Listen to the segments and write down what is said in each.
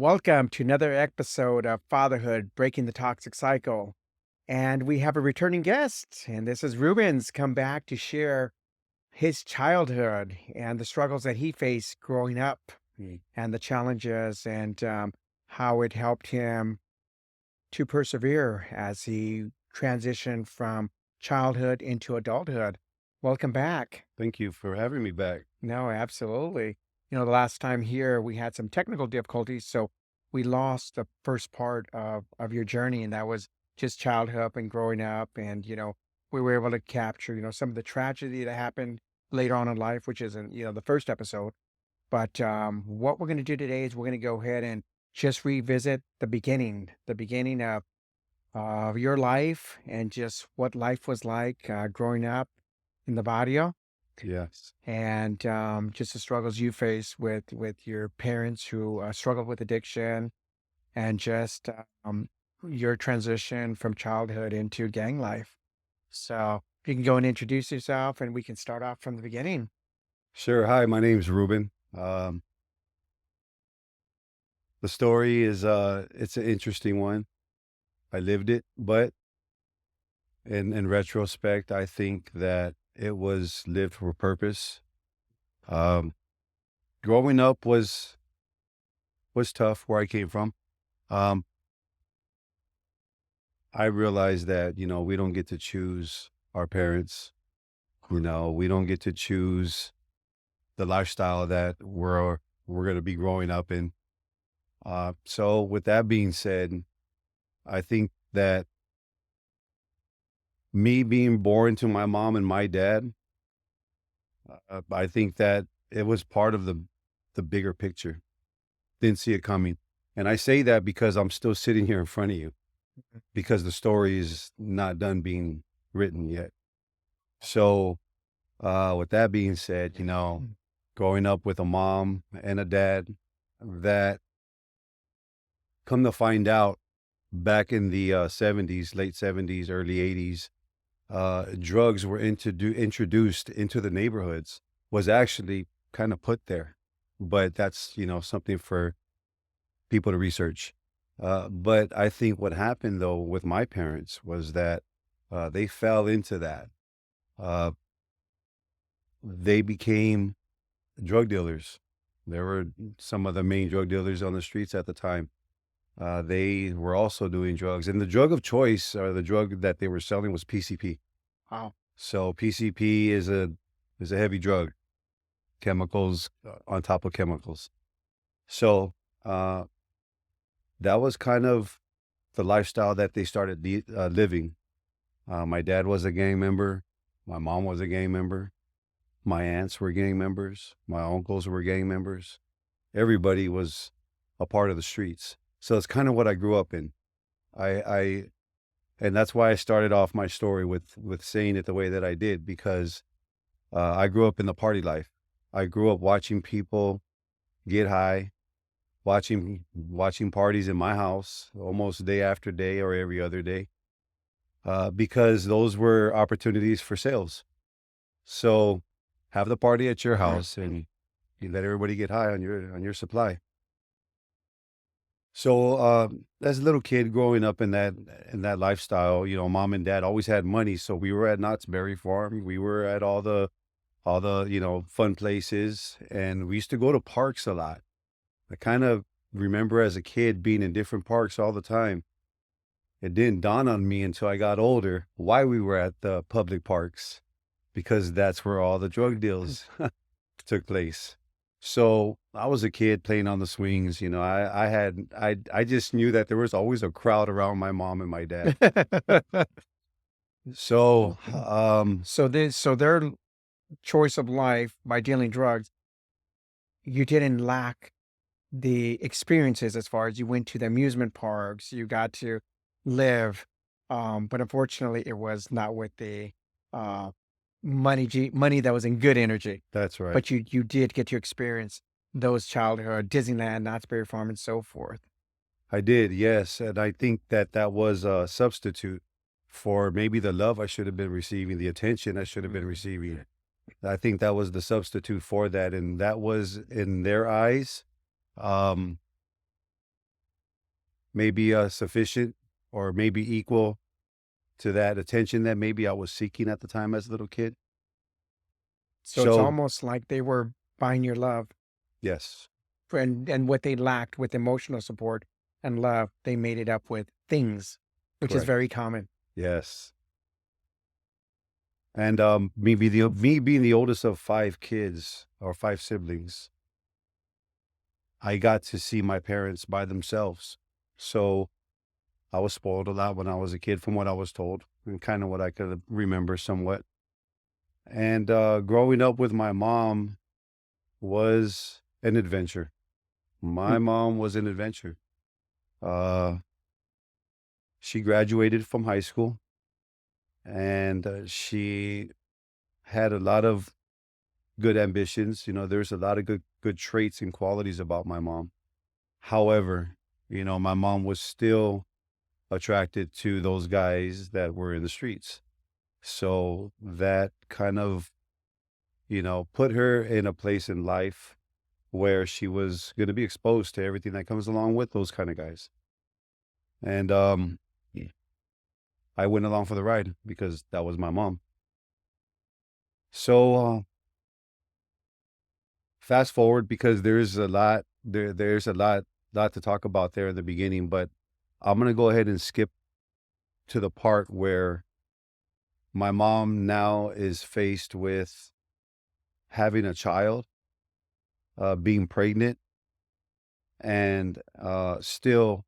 Welcome to another episode of Fatherhood Breaking the Toxic Cycle. And we have a returning guest, and this is Rubens come back to share his childhood and the struggles that he faced growing up and the challenges and how it helped him to persevere as he transitioned from childhood into adulthood. Welcome back. Thank you for having me back. No, absolutely. The last time here we had some technical difficulties, so we lost the first part of your journey, and that was just childhood and growing up, and we were able to capture some of the tragedy that happened later on in life, which isn't the first episode. But what we're going to do today is we're going to go ahead and just revisit the beginning of your life, and just what life was like growing up in the barrio Yes. and just the struggles you face with your parents who struggled with addiction, and just your transition from childhood into gang life. So you can go and introduce yourself, and we can start off from the beginning. Sure. Hi, my name's Ruben. The story is it's an interesting one. I lived it, but in retrospect, I think that it was lived for a purpose. Um, Growing up was tough where I came from. Um, I realized that, we don't get to choose our parents. We don't get to choose the lifestyle that we're going to be growing up in. So with that being said, I think that me being born to my mom and my dad, I think that it was part of the bigger picture. Didn't see it coming. And I say that because I'm still sitting here in front of you because the story is not done being written yet. So with that being said, growing up with a mom and a dad that come to find out back in the 70s, late 70s, early 80s, drugs were introduced into the neighborhoods, was actually kind of put there. But that's, something for people to research. But I think what happened though with my parents was that they fell into that. Uh, they became drug dealers. There were some of the main drug dealers on the streets at the time. They were also doing drugs, and the drug of choice, or the drug that they were selling, was PCP. Wow. So PCP is a heavy drug, chemicals on top of chemicals. So uh, that was kind of the lifestyle that they started living. My dad was a gang member. My mom was a gang member. My aunts were gang members. My uncles were gang members. Everybody was a part of the streets. So it's kind of what I grew up in. I and that's why I started off my story with saying it the way that I did, because I grew up in the party life. I grew up watching people get high, watching parties in my house almost day after day or every other day, because those were opportunities for sales. So have the party at your house and you let everybody get high on your supply. So, as a little kid growing up in that lifestyle, mom and dad always had money, so we were at Knott's Berry Farm. We were at all the fun places, and we used to go to parks a lot. I kind of remember as a kid being in different parks all the time. It didn't dawn on me until I got older why we were at the public parks, because that's where all the drug deals took place. So I was a kid playing on the swings. I just knew that there was always a crowd around my mom and my dad. So, So their choice of life by dealing drugs, you didn't lack the experiences as far as you went to the amusement parks, you got to live, but unfortunately, it was not with the, uh, money that was in good energy, that's right. but you did get to experience those childhood Disneyland, Knott's Berry Farm, and so forth. I did, yes. And I think that that was a substitute for maybe the love I should have been receiving, the attention I should have been receiving. I think that was the substitute for that. And that was in their eyes. Um, maybe sufficient or maybe equal to that attention that maybe I was seeking at the time as a little kid. So it's So, almost like they were buying your love yes, and what they lacked with emotional support and love, they made it up with things, which is correct. very common. Yes. And me being the oldest of 5 kids or 5 siblings, I got to see my parents by themselves. So I was spoiled a lot when I was a kid from what I was told and kind of what I could remember somewhat. And growing up with my mom was an adventure. Mm. My mom was an adventure. Uh, she graduated from high school and she had a lot of good ambitions. There's a lot of good traits and qualities about my mom. However, my mom was still attracted to those guys that were in the streets. So that kind of, put her in a place in life where she was going to be exposed to everything that comes along with those kind of guys. And Yeah. I went along for the ride because that was my mom. So fast forward because there's a lot to talk about there in the beginning, but I'm gonna go ahead and skip to the part where my mom now is faced with having a child, being pregnant, and still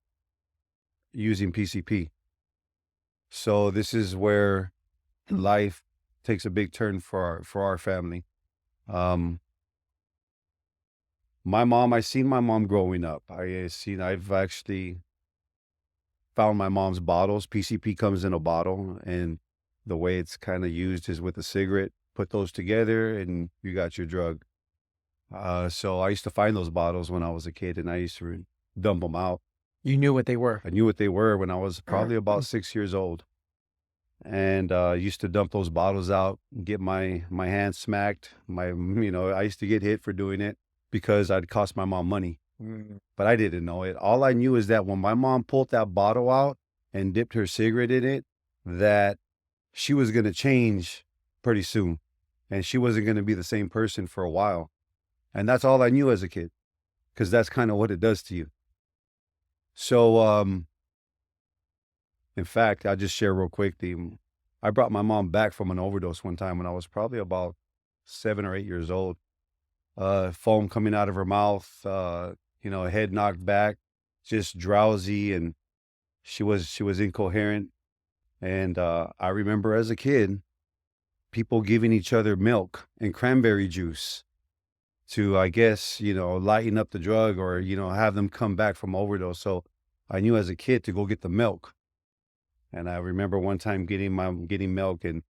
using PCP. So this is where life takes a big turn for our family. Um, I seen my mom growing up. I've actually found my mom's bottles. PCP comes in a bottle, and the way it's kind of used is with a cigarette. Put those together, and you got your drug. So I used to find those bottles when I was a kid, and I used to dump them out. You knew what they were. I knew what they were when I was probably about 6 years old, and used to dump those bottles out, get my hands smacked. I used to get hit for doing it because I'd cost my mom money. Mm. But I didn't know it. All I knew is that when my mom pulled that bottle out and dipped her cigarette in it, that she was going to change pretty soon. And she wasn't going to be the same person for a while. And that's all I knew as a kid, because that's kind of what it does to you. So, in fact, I'll just share real quick. I brought my mom back from an overdose one time when I was probably about 7 or 8 years old. Foam coming out of her mouth, head knocked back, just drowsy, and she was incoherent. And I remember as a kid, people giving each other milk and cranberry juice to, I guess, lighten up the drug or have them come back from overdose. So I knew as a kid to go get the milk. And I remember one time getting milk, and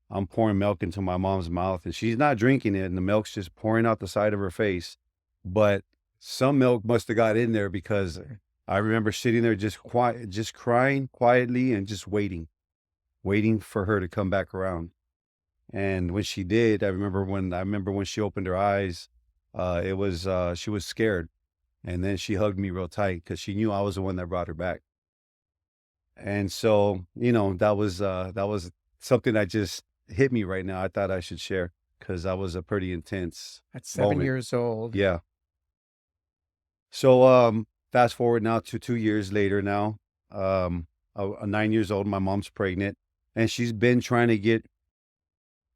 I'm pouring milk into my mom's mouth, and she's not drinking it, and the milk's just pouring out the side of her face. But some milk must have got in there because I remember sitting there just quiet, just crying quietly and just waiting for her to come back around. And when she did, I remember when she opened her eyes, she was scared, and then she hugged me real tight because she knew I was the one that brought her back. And so, that was something that just hit me right now. I thought I should share because that was a pretty intense At 7 moment. years old. Yeah. So, fast forward now to 2 years later now, 9 years old, my mom's pregnant, and she's been trying to get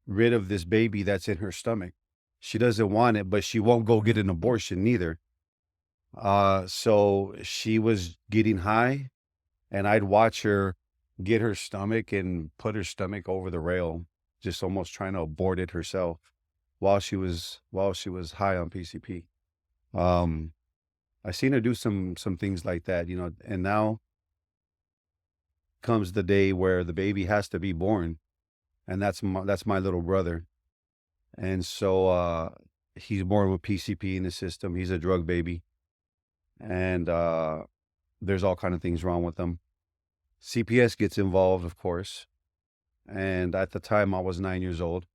rid of this baby that's in her stomach. She doesn't want it, but she won't go get an abortion neither. So she was getting high, and I'd watch her get her stomach and put her stomach over the rail, just almost trying to abort it herself while she was high on PCP. Um, I seen her do some things like that, and now comes the day where the baby has to be born, and that's my little brother. And so he's born with PCP in the system. He's a drug baby, and there's all kind of things wrong with him. CPS gets involved, of course, and at the time I was 9 years old,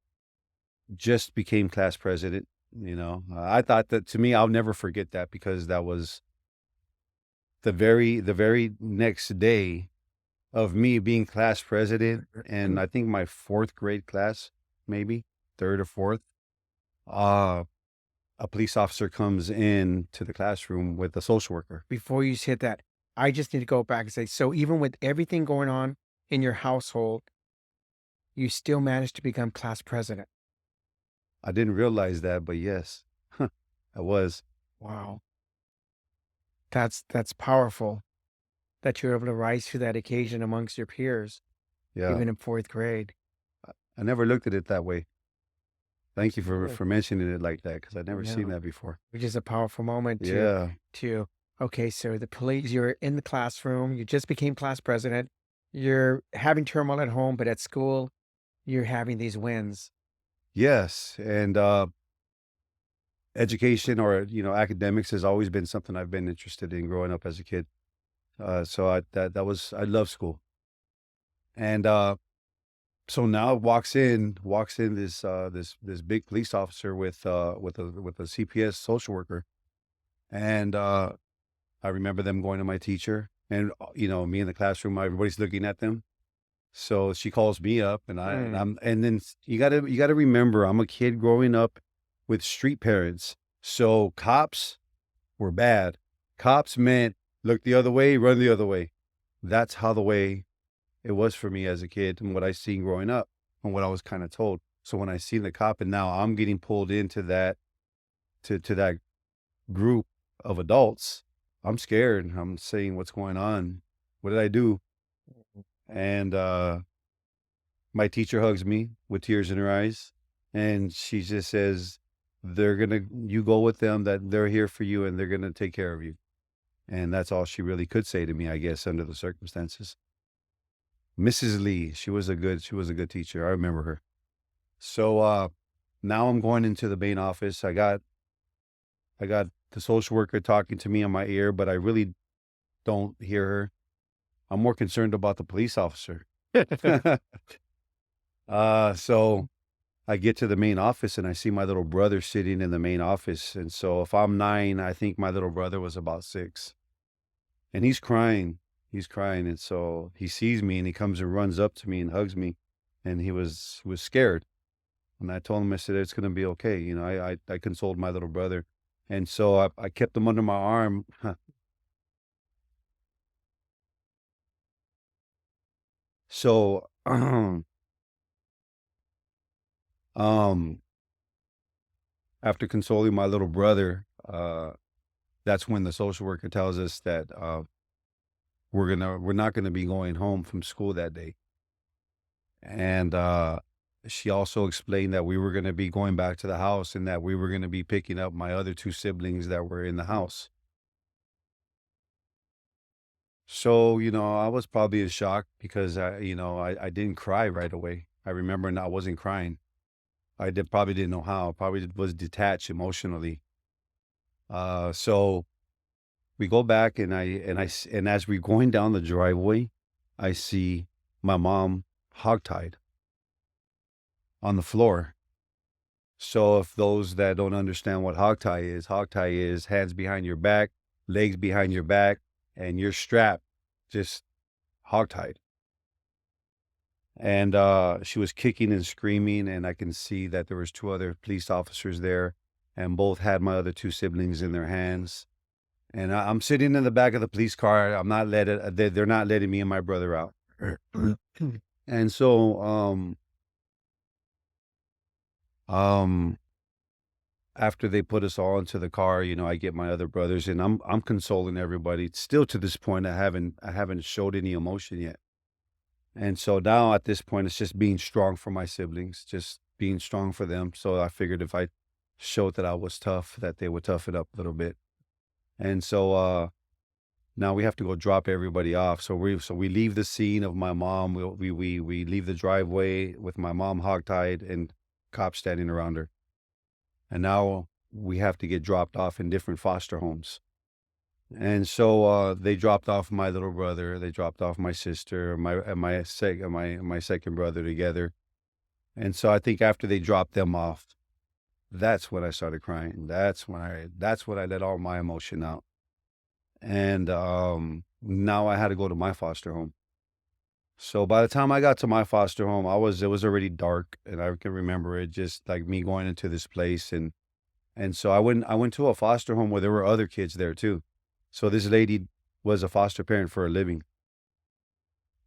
just became class president. I thought that, to me, I'll never forget that because that was the very next day of me being class president, and I think my 4th grade class, maybe 3rd or 4th, uh, a police officer comes in to the classroom with a social worker. Before you hit that, I just need to go back and say, so even with everything going on in your household, you still managed to become class president. I didn't realize that, but yes, I was. Wow. That's powerful that you're able to rise to that occasion amongst your peers, Yeah. even in 4th grade. I never looked at it that way. Thank you for Good. mentioning it like that, because 'cause I'd never seen No, that before. which is a powerful moment Yeah. to okay, so the police, you're in the classroom, you just became class president, you're having turmoil at home, but at school, you're having these wins. Yes, and, education or, academics has always been something I've been interested in growing up as a kid. So I love school. And, so now walks in this big police officer with a CPS social worker, and, I remember them going to my teacher and, me in the classroom, everybody's looking at them. So she calls me up and I and Mm, I'm and then you gotta remember, I'm a kid growing up with street parents. So cops were bad. Cops meant look the other way, run the other way. That's how the way it was for me as a kid and what I seen growing up and what I was kind of told. So when I seen the cop and now I'm getting pulled into that to that group of adults, I'm scared. I'm saying, what's going on? What did I do? And my teacher hugs me with tears in her eyes, and she just says, you go with them, that they're here for you and they're gonna take care of you. And that's all she really could say to me, I guess, under the circumstances. Mrs. Lee, she was a good teacher. I remember her. So now I'm going into the main office. I got the social worker talking to me in my ear, but I really don't hear her. I'm more concerned about the police officer. So I get to the main office and I see my little brother sitting in the main office. And so if I'm 9, I think my little brother was about 6. And he's crying. He's crying. And so he sees me and he comes and runs up to me and hugs me. And he was scared. And I told him, I said, it's gonna be okay. I consoled my little brother. And so I kept him under my arm. So um after consoling my little brother, that's when the social worker tells us that we're not gonna be going home from school that day. And she also explained that we were gonna be going back to the house and that we were gonna be picking up my other 2 siblings that were in the house. So, I was probably in shock because I didn't cry right away. I remember and I wasn't crying. Probably didn't know how. Probably was detached emotionally. So we go back and as we're going down the driveway, I see my mom hogtied on the floor. So if those that don't understand what hogtie is hands behind your back, legs behind your back, and you're strapped, just hogtied. And she was kicking and screaming, and I can see that there was 2 other police officers there, and both had my other 2 siblings in their hands. And I'm sitting in the back of the police car. I'm not letting they're not letting me and my brother out. And so um after they put us all into the car, I get my other brothers and I'm consoling everybody. Still to this point, I haven't showed any emotion yet. And so now at this point, it's just being strong for my siblings, just being strong for them. So I figured if I showed that I was tough, that they would toughen up a little bit. And so now we have to go drop everybody off. So we leave the scene of my mom. We leave the driveway with my mom hogtied and cops standing around her. And now we have to get dropped off in different foster homes. And so they dropped off my little brother, they dropped off my sister, my second brother together. And so I think after they dropped them off, that's when I started crying. That's when I let all my emotion out. and now I had to go to my foster home. So by the time I got to my foster home, it was already dark, and I can remember it just like me going into this place, and so I went to a foster home where there were other kids there too. So this lady was a foster parent for a living.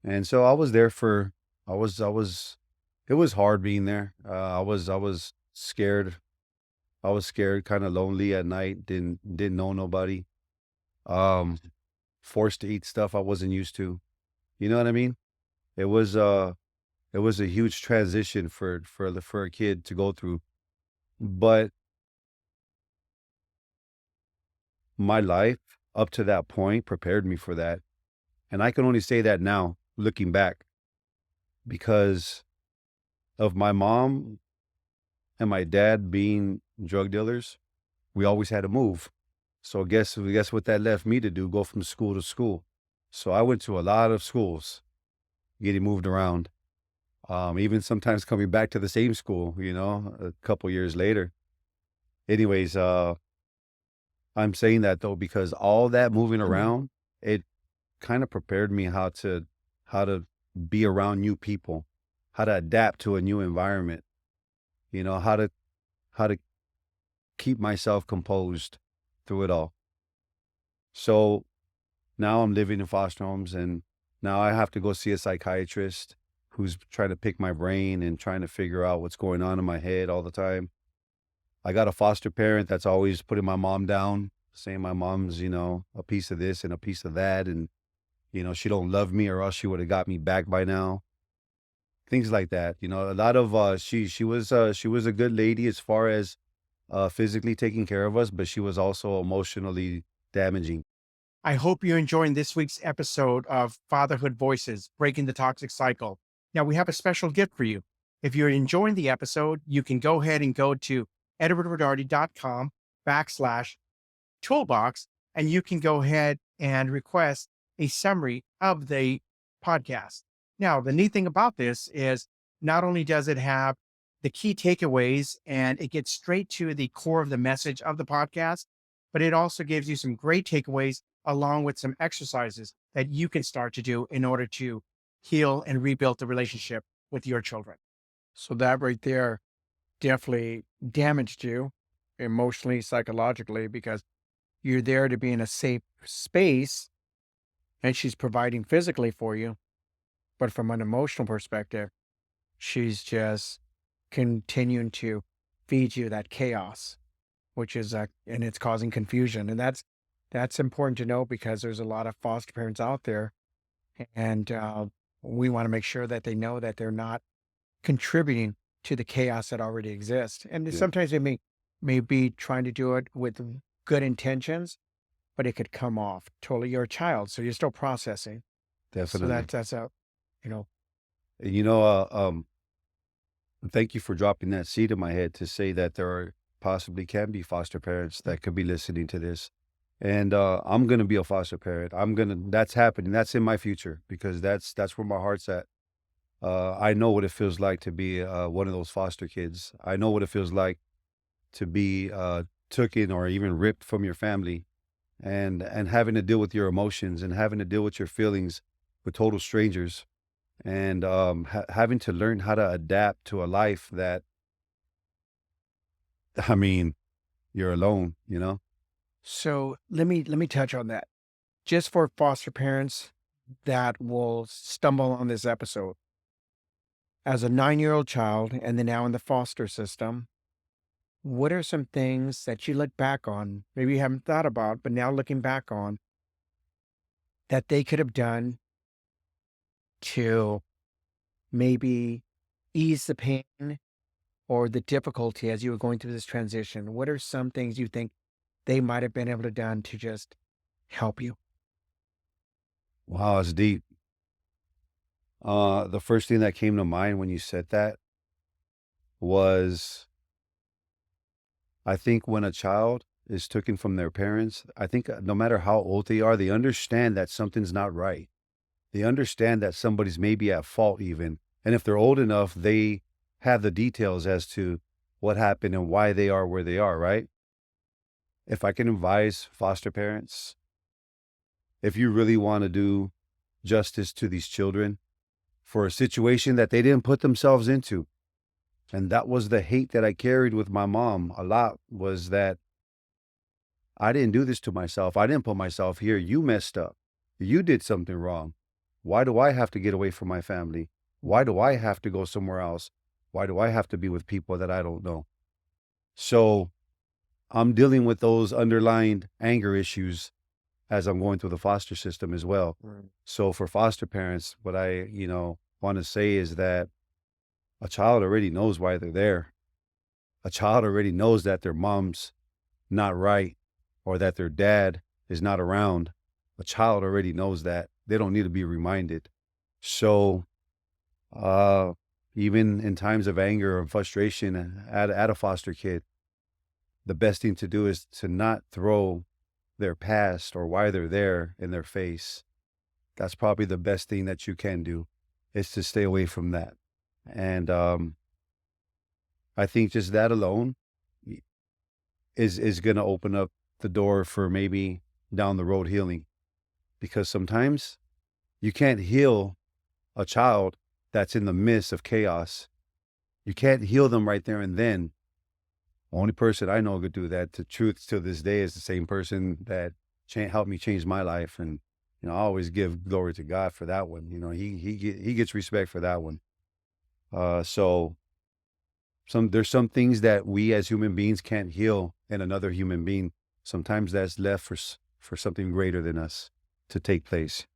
And so I was there for I was it was hard being there. I was scared. I was scared, kind of lonely at night, didn't know nobody. Um Forced to eat stuff I wasn't used to. You know what I mean? It was it was a huge transition for a kid to go through. But my life up to that point prepared me for that. And I can only say that now, looking back, because of my mom and my dad being drug dealers, we always had to move. So guess what that left me to do? Go from school to school. So I went to a lot of schools, getting moved around. Even sometimes coming back to the same school, a couple years later. Anyways, I'm saying that though because all that moving around, it kind of prepared me how to be around new people, how to adapt to a new environment, how to keep myself composed through it all. So now I'm living in foster homes, and now I have to go see a psychiatrist who's trying to pick my brain and trying to figure out what's going on in my head all the time. I got a foster parent that's always putting my mom down, saying my mom's, a piece of this and a piece of that, and she don't love me or else she would have got me back by now. Things like that. A lot of she was a good lady as far as physically taking care of us, but she was also emotionally damaging. I hope you're enjoying this week's episode of Fatherhood Voices, Breaking the Toxic Cycle. Now, we have a special gift for you. If you're enjoying the episode, you can go ahead and go to edwardrodardi.com/toolbox, and you can go ahead and request a summary of the podcast. Now, the neat thing about this is not only does it have the key takeaways and it gets straight to the core of the message of the podcast, but it also gives you some great takeaways along with some exercises that you can start to do in order to heal and rebuild the relationship with your children. So that right there definitely damaged you emotionally, psychologically, because you're there to be in a safe space and she's providing physically for you. But from an emotional perspective, she's just continuing to feed you that chaos, which is and it's causing confusion. And that's important to know because there's a lot of foster parents out there, and we want to make sure that they know that they're not contributing to the chaos that already exists. And Yeah, sometimes they may be trying to do it with good intentions, but it could come off totally. You're a child, so you're still processing. So definitely. that's a you know And, thank you for dropping that seed in my head to say that there are possibly can be foster parents that could be listening to this. And I'm gonna be a foster parent. That's happening. That's in my future because that's where my heart's at. I know what it feels like to be one of those foster kids. I know what it feels like to be taken or even ripped from your family, and having to deal with your emotions and having to deal with your feelings with total strangers, and having to learn how to adapt to a life that, I mean, you're alone, you know? So let me touch on that. Just for foster parents that will stumble on this episode. As a 9-year-old child and then now in the foster system, what are some things that you look back on, maybe you haven't thought about, but now looking back on, that they could have done to maybe ease the pain or the difficulty as you were going through this transition? What are some things you think they might have been able to done to just help you? Wow, it's deep. The first thing that came to mind when you said that was, I think when a child is taken from their parents, I think no matter how old they are, they understand that something's not right. They understand that somebody's maybe at fault even. And if they're old enough, they have the details as to what happened and why they are where they are, right? If I can advise foster parents, if you really want to do justice to these children for a situation that they didn't put themselves into. And that was the hate that I carried with my mom a lot, was that I didn't do this to myself. I didn't put myself here. You messed up. You did something wrong. Why do I have to get away from my family? Why do I have to go somewhere else? Why do I have to be with people that I don't know? So I'm dealing with those underlying anger issues as I'm going through the foster system as well. Right. So for foster parents, what I, want to say is that a child already knows why they're there. A child already knows that their mom's not right or that their dad is not around. A child already knows that. They don't need to be reminded. So, uh, even in times of anger and frustration at a foster kid, the best thing to do is to not throw their past or why they're there in their face. That's probably the best thing that you can do, is to stay away from that. And I think just that alone is going to open up the door for maybe down the road healing, because sometimes you can't heal a child that's in the midst of chaos. You can't heal them right there and then. Only person I know could do that, to truth, to this day, is the same person that helped me change my life. And I always give glory to God for that one. He gets respect for that one. So there's some things that we as human beings can't heal in another human being. Sometimes that's left for something greater than us to take place.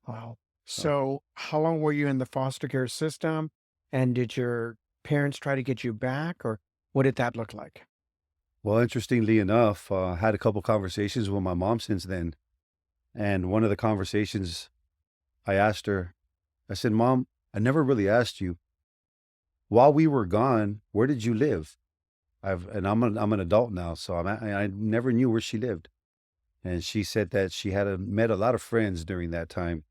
Wow. So, So, how long were you in the foster care system? And did your parents try to get you back, or what did that look like? well, interestingly enough, I had a couple conversations with my mom since then. And one of the conversations, I asked her, I said, Mom, I never really asked you, while we were gone, where did you live? I'm an adult now, so I never knew where she lived. And she said that she had met a lot of friends during that time,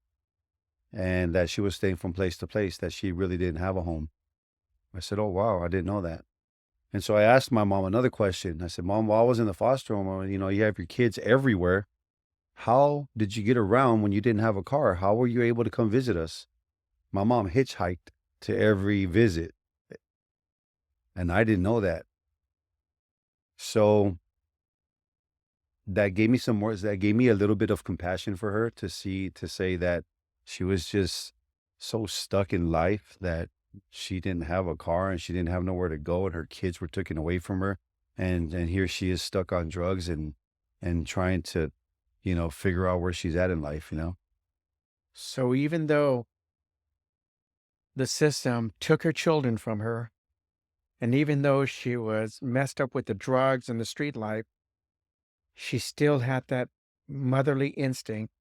and that she was staying from place to place, that she really didn't have a home. I said, oh, wow, I didn't know that. And so I asked my mom another question. I said, Mom, while I was in the foster home, you have your kids everywhere. How did you get around when you didn't have a car? How were you able to come visit us? My mom hitchhiked to every visit, and I didn't know that. So that gave me some words, that gave me a little bit of compassion for her, to say that she was just so stuck in life that she didn't have a car and she didn't have nowhere to go, and her kids were taken away from her. And here she is, stuck on drugs and trying to, figure out where she's at in life. So, even though the system took her children from her, and even though she was messed up with the drugs and the street life, she still had that motherly instinct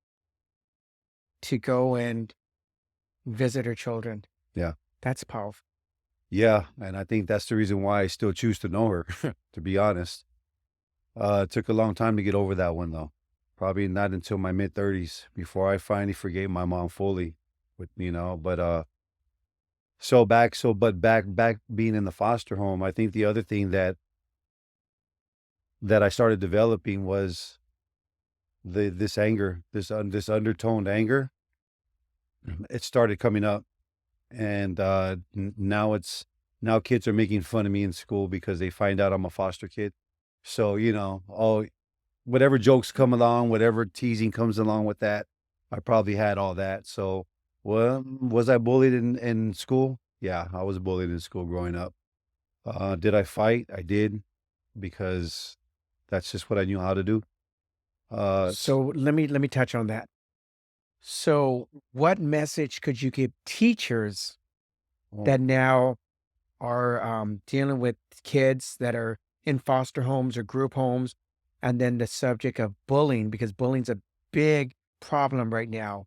to go and visit her children. Yeah. That's powerful. Yeah. And I think that's the reason why I still choose to know her, to be honest. It took a long time to get over that one, though. Probably not until my mid-30s before I finally forgave my mom fully. But back being in the foster home, I think the other thing that I started developing was this anger, this undertoned anger. It started coming up, and now kids are making fun of me in school because they find out I'm a foster kid. So, all whatever jokes come along, whatever teasing comes along with that, I probably had all that. So, well, was I bullied in school? Yeah, I was bullied in school growing up. Did I fight? I did, because that's just what I knew how to do. S- So, let me touch on that. So, what message could you give teachers oh, that now are dealing with kids that are in foster homes or group homes, and then the subject of bullying, because bullying's a big problem right now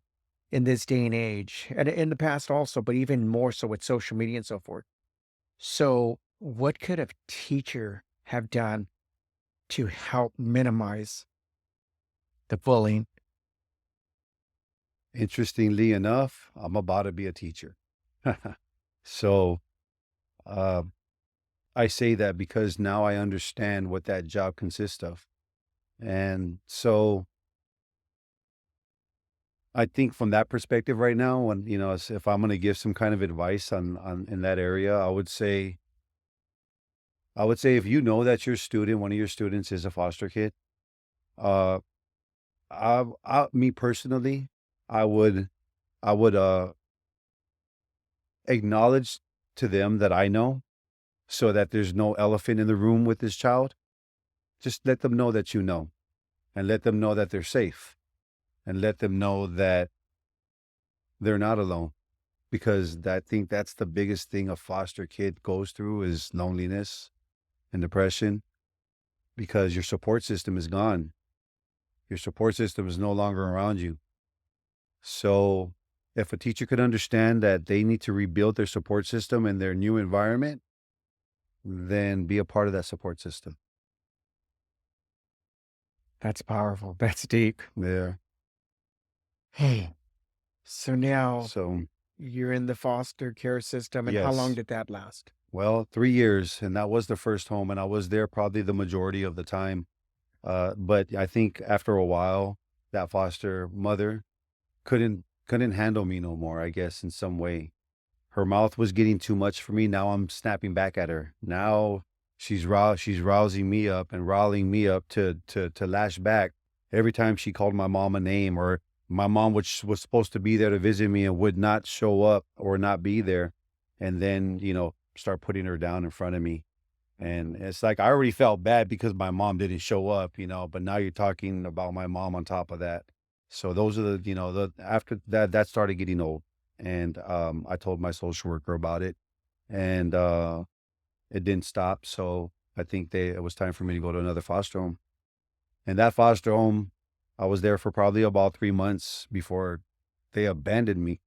in this day and age, and in the past also, but even more so with social media and so forth. So, what could a teacher have done to help minimize the bullying? Interestingly enough, I'm about to be a teacher. So, uh, I say that because now I understand what that job consists of. And so I think from that perspective right now, when, if I'm gonna give some kind of advice on in that area, I would say if you know that your student, one of your students is a foster kid, uh, me personally, I would I would acknowledge to them that I know, so that there's no elephant in the room with this child. Just let them know that you know, and let them know that they're safe, and let them know that they're not alone. Because I think that's the biggest thing a foster kid goes through is loneliness and depression, because your support system is gone. Your support system is no longer around you. So if a teacher could understand that they need to rebuild their support system in their new environment, then be a part of that support system. That's powerful. That's deep. Yeah. Hey. So now So you're in the foster care system, and how long yes. did that last? Well, 3 years, and that was the first home, and I was there probably the majority of the time. But I think after a while, that foster mother couldn't handle me no more, I guess, in some way. Her mouth was getting too much for me. Now I'm snapping back at her. Now she's rousing me up and riling me up to lash back every time she called my mom a name, or my mom, which was supposed to be there to visit me and would not show up or not be there, and then, start putting her down in front of me. And it's like I already felt bad because my mom didn't show up, but now you're talking about my mom on top of that. So those are the after that, that started getting old. And I told my social worker about it, and it didn't stop. So I think it was time for me to go to another foster home. And that foster home, I was there for probably about 3 months before they abandoned me.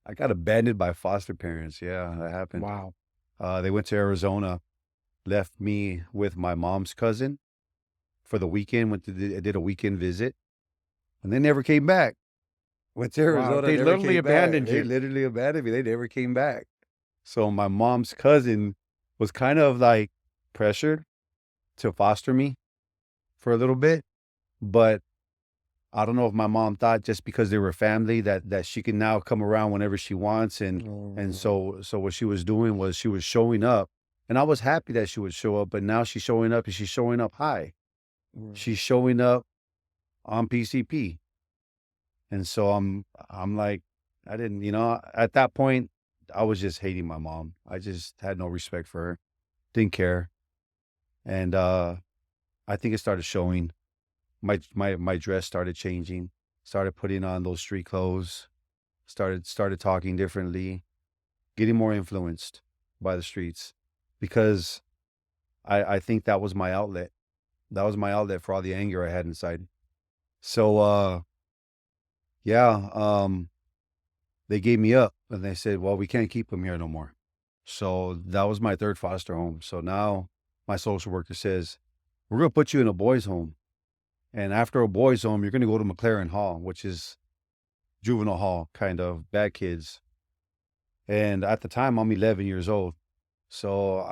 I got abandoned by foster parents. Yeah, that happened. Wow. They went to Arizona, left me with my mom's cousin for the weekend, did a weekend visit, and they never came back. Went to Wow. Arizona, They never literally came back. abandoned They you. literally abandoned me. They never came back. So my mom's cousin was kind of like pressured to foster me for a little bit, but I don't know if my mom thought just because they were family that she can now come around whenever she wants, and Mm, so what she was doing was she was showing up, and I was happy that she would show up, but now she's showing up, and she's showing up high. mm. She's showing up on PCP. And so I'm like, I didn't, at that point, I was just hating my mom. I just had no respect for her. Didn't care. And I think it started showing. My dress started changing. Started putting on those street clothes. Started talking differently, getting more influenced by the streets, because I think that was my outlet. That was my outlet for all the anger I had inside. So yeah, they gave me up, and they said, "Well, we can't keep him here no more." So that was my third foster home. So now my social worker says, "We're going to put you in a boys' home. And after a boys' home, you're going to go to McLaren Hall, which is juvenile hall, kind of bad kids." And at the time, I'm 11 years old. So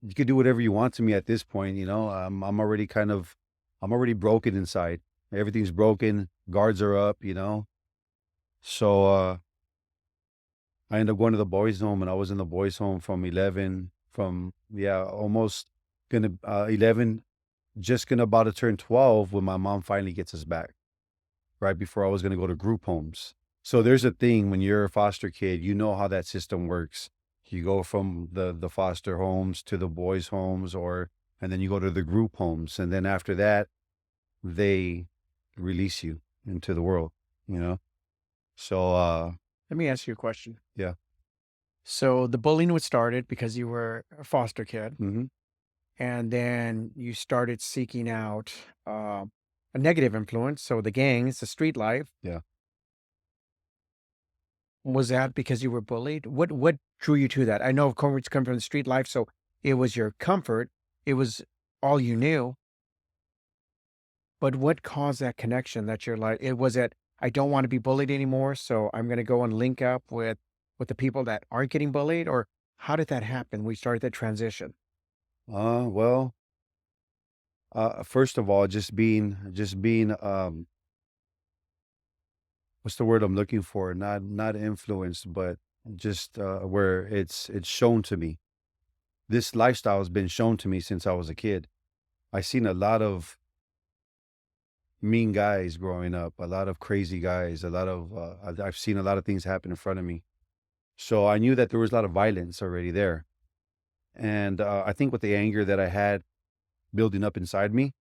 you could do whatever you want to me at this point. I'm already I'm already broken inside. Everything's broken. Guards are up. So I ended up going to the boys' home, and I was in the boys' home from 11, almost 11, just gonna about to turn 12 when my mom finally gets us back, right before I was gonna go to group homes. So there's a thing when you're a foster kid, you know how that system works. You go from the foster homes to the boys' homes, and then you go to the group homes. And then after that, they release you into the world, you know? So, Let me ask you a question. yeah. So the bullying was started because you were a foster kid, Hmm. and then you started seeking out a negative influence. So the gangs, the street life. Yeah. Was that because you were bullied? What drew you to that? I know, of course, it's come from the street life, so it was your comfort. It was all you knew. But what caused that connection that you're like, it was it, I don't want to be bullied anymore, so I'm gonna go and link up with the people that aren't getting bullied, or how did that happen? We started that transition. Well, first of all, just being what's the word I'm looking for? Not influenced, but just where it's shown to me. This lifestyle has been shown to me since I was a kid. I seen a lot of mean guys growing up, a lot of crazy guys, a lot of I've seen a lot of things happen in front of me. So I knew that there was a lot of violence already there. And I think with the anger that I had building up inside me,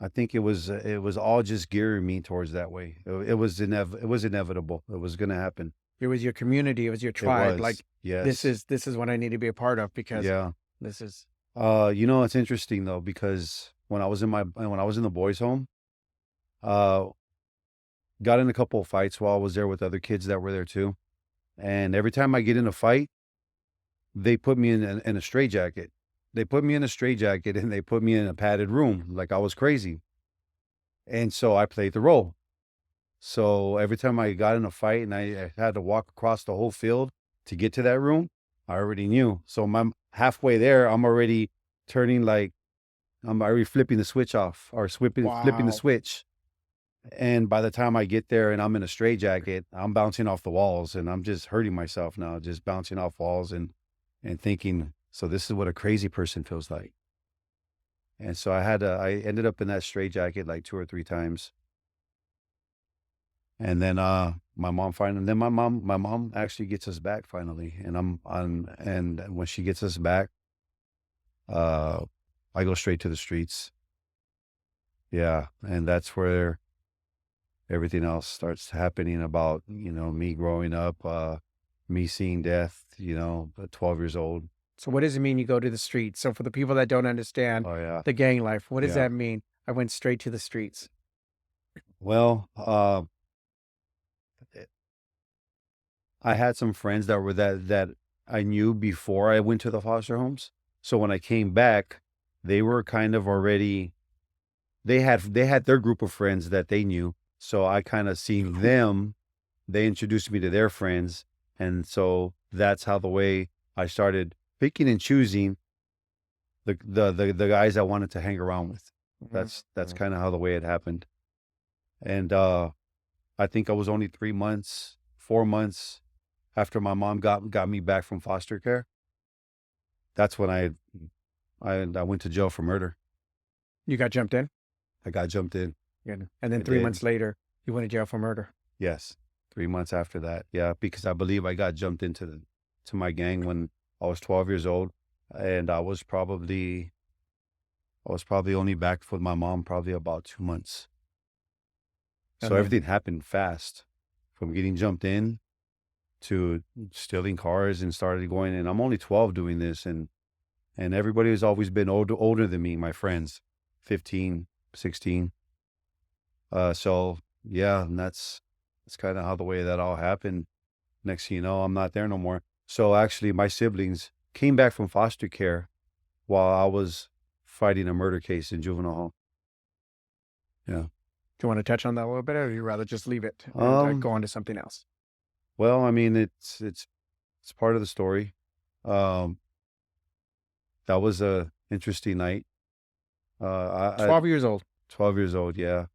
I think it was all just gearing me towards that way. It was inevitable. It was going to happen. It was your community, it was your It tribe. was. Like Yes. this is what I need to be a part of because Yeah. this is You know, it's interesting though because when I was in the boys' home, uh, got in a couple of fights while I was there with other kids that were there too. And every time I get in a fight, they put me in a straitjacket. They put me in a straitjacket and they put me in a padded room like I was crazy. And so I played the role. So every time I got in a fight and I had to walk across the whole field to get to that room, I already knew. So I'm halfway there, I'm already turning like I'm already flipping the switch off or flipping the wow. switch. And by the time I get there and I'm in a straitjacket, I'm bouncing off the walls and I'm just hurting myself now, just bouncing off walls and thinking, so this is what a crazy person feels like. And so I ended up in that straitjacket like two or three times. And then my mom finally then my mom actually gets us back finally. And I'm on and when she gets us back, uh I go straight to the streets. Yeah. And that's where everything else starts happening about, me growing up, me seeing death, at 12 years old. So what does it mean you go to the streets? So for the people that don't understand Oh yeah. the gang life, what does Yeah. that mean? I went straight to the streets. Well, eh, I had some friends that were that I knew before I went to the foster homes. So when I came back, they were kind of already they had their group of friends that they knew. So I kind of seen them, they introduced me to their friends. And so that's how the way I started picking and choosing the guys I wanted to hang around with. Mhm. That's kind of how the way it happened. And I think I was only 3 months, 4 months after my mom got me back from foster care. That's when I went to jail for murder. You got jumped in? I got jumped in. Yeah. And then I 3 did. months later, you went to jail for murder. Yes. 3 months after that. Yeah, because I believe I got jumped into to my gang when I was 12 years old. And I was probably only back with my mom probably about 2 months. So And then everything happened fast from getting jumped in to stealing cars and started going. And I'm only 12 doing this. And everybody has always been older than me, my friends, 15, 16. So yeah, and that's kind of how the way that all happened. Next thing you know, I'm not there no more. So actually my siblings came back from foster care while I was fighting a murder case in juvenile hall. Yeah. do you want to touch on that a little bit, or do you rather just leave it and Um, go on to something else? well, I mean, it's part of the story. Um, that was a interesting night. I 12 years old. 12 years old, yeah.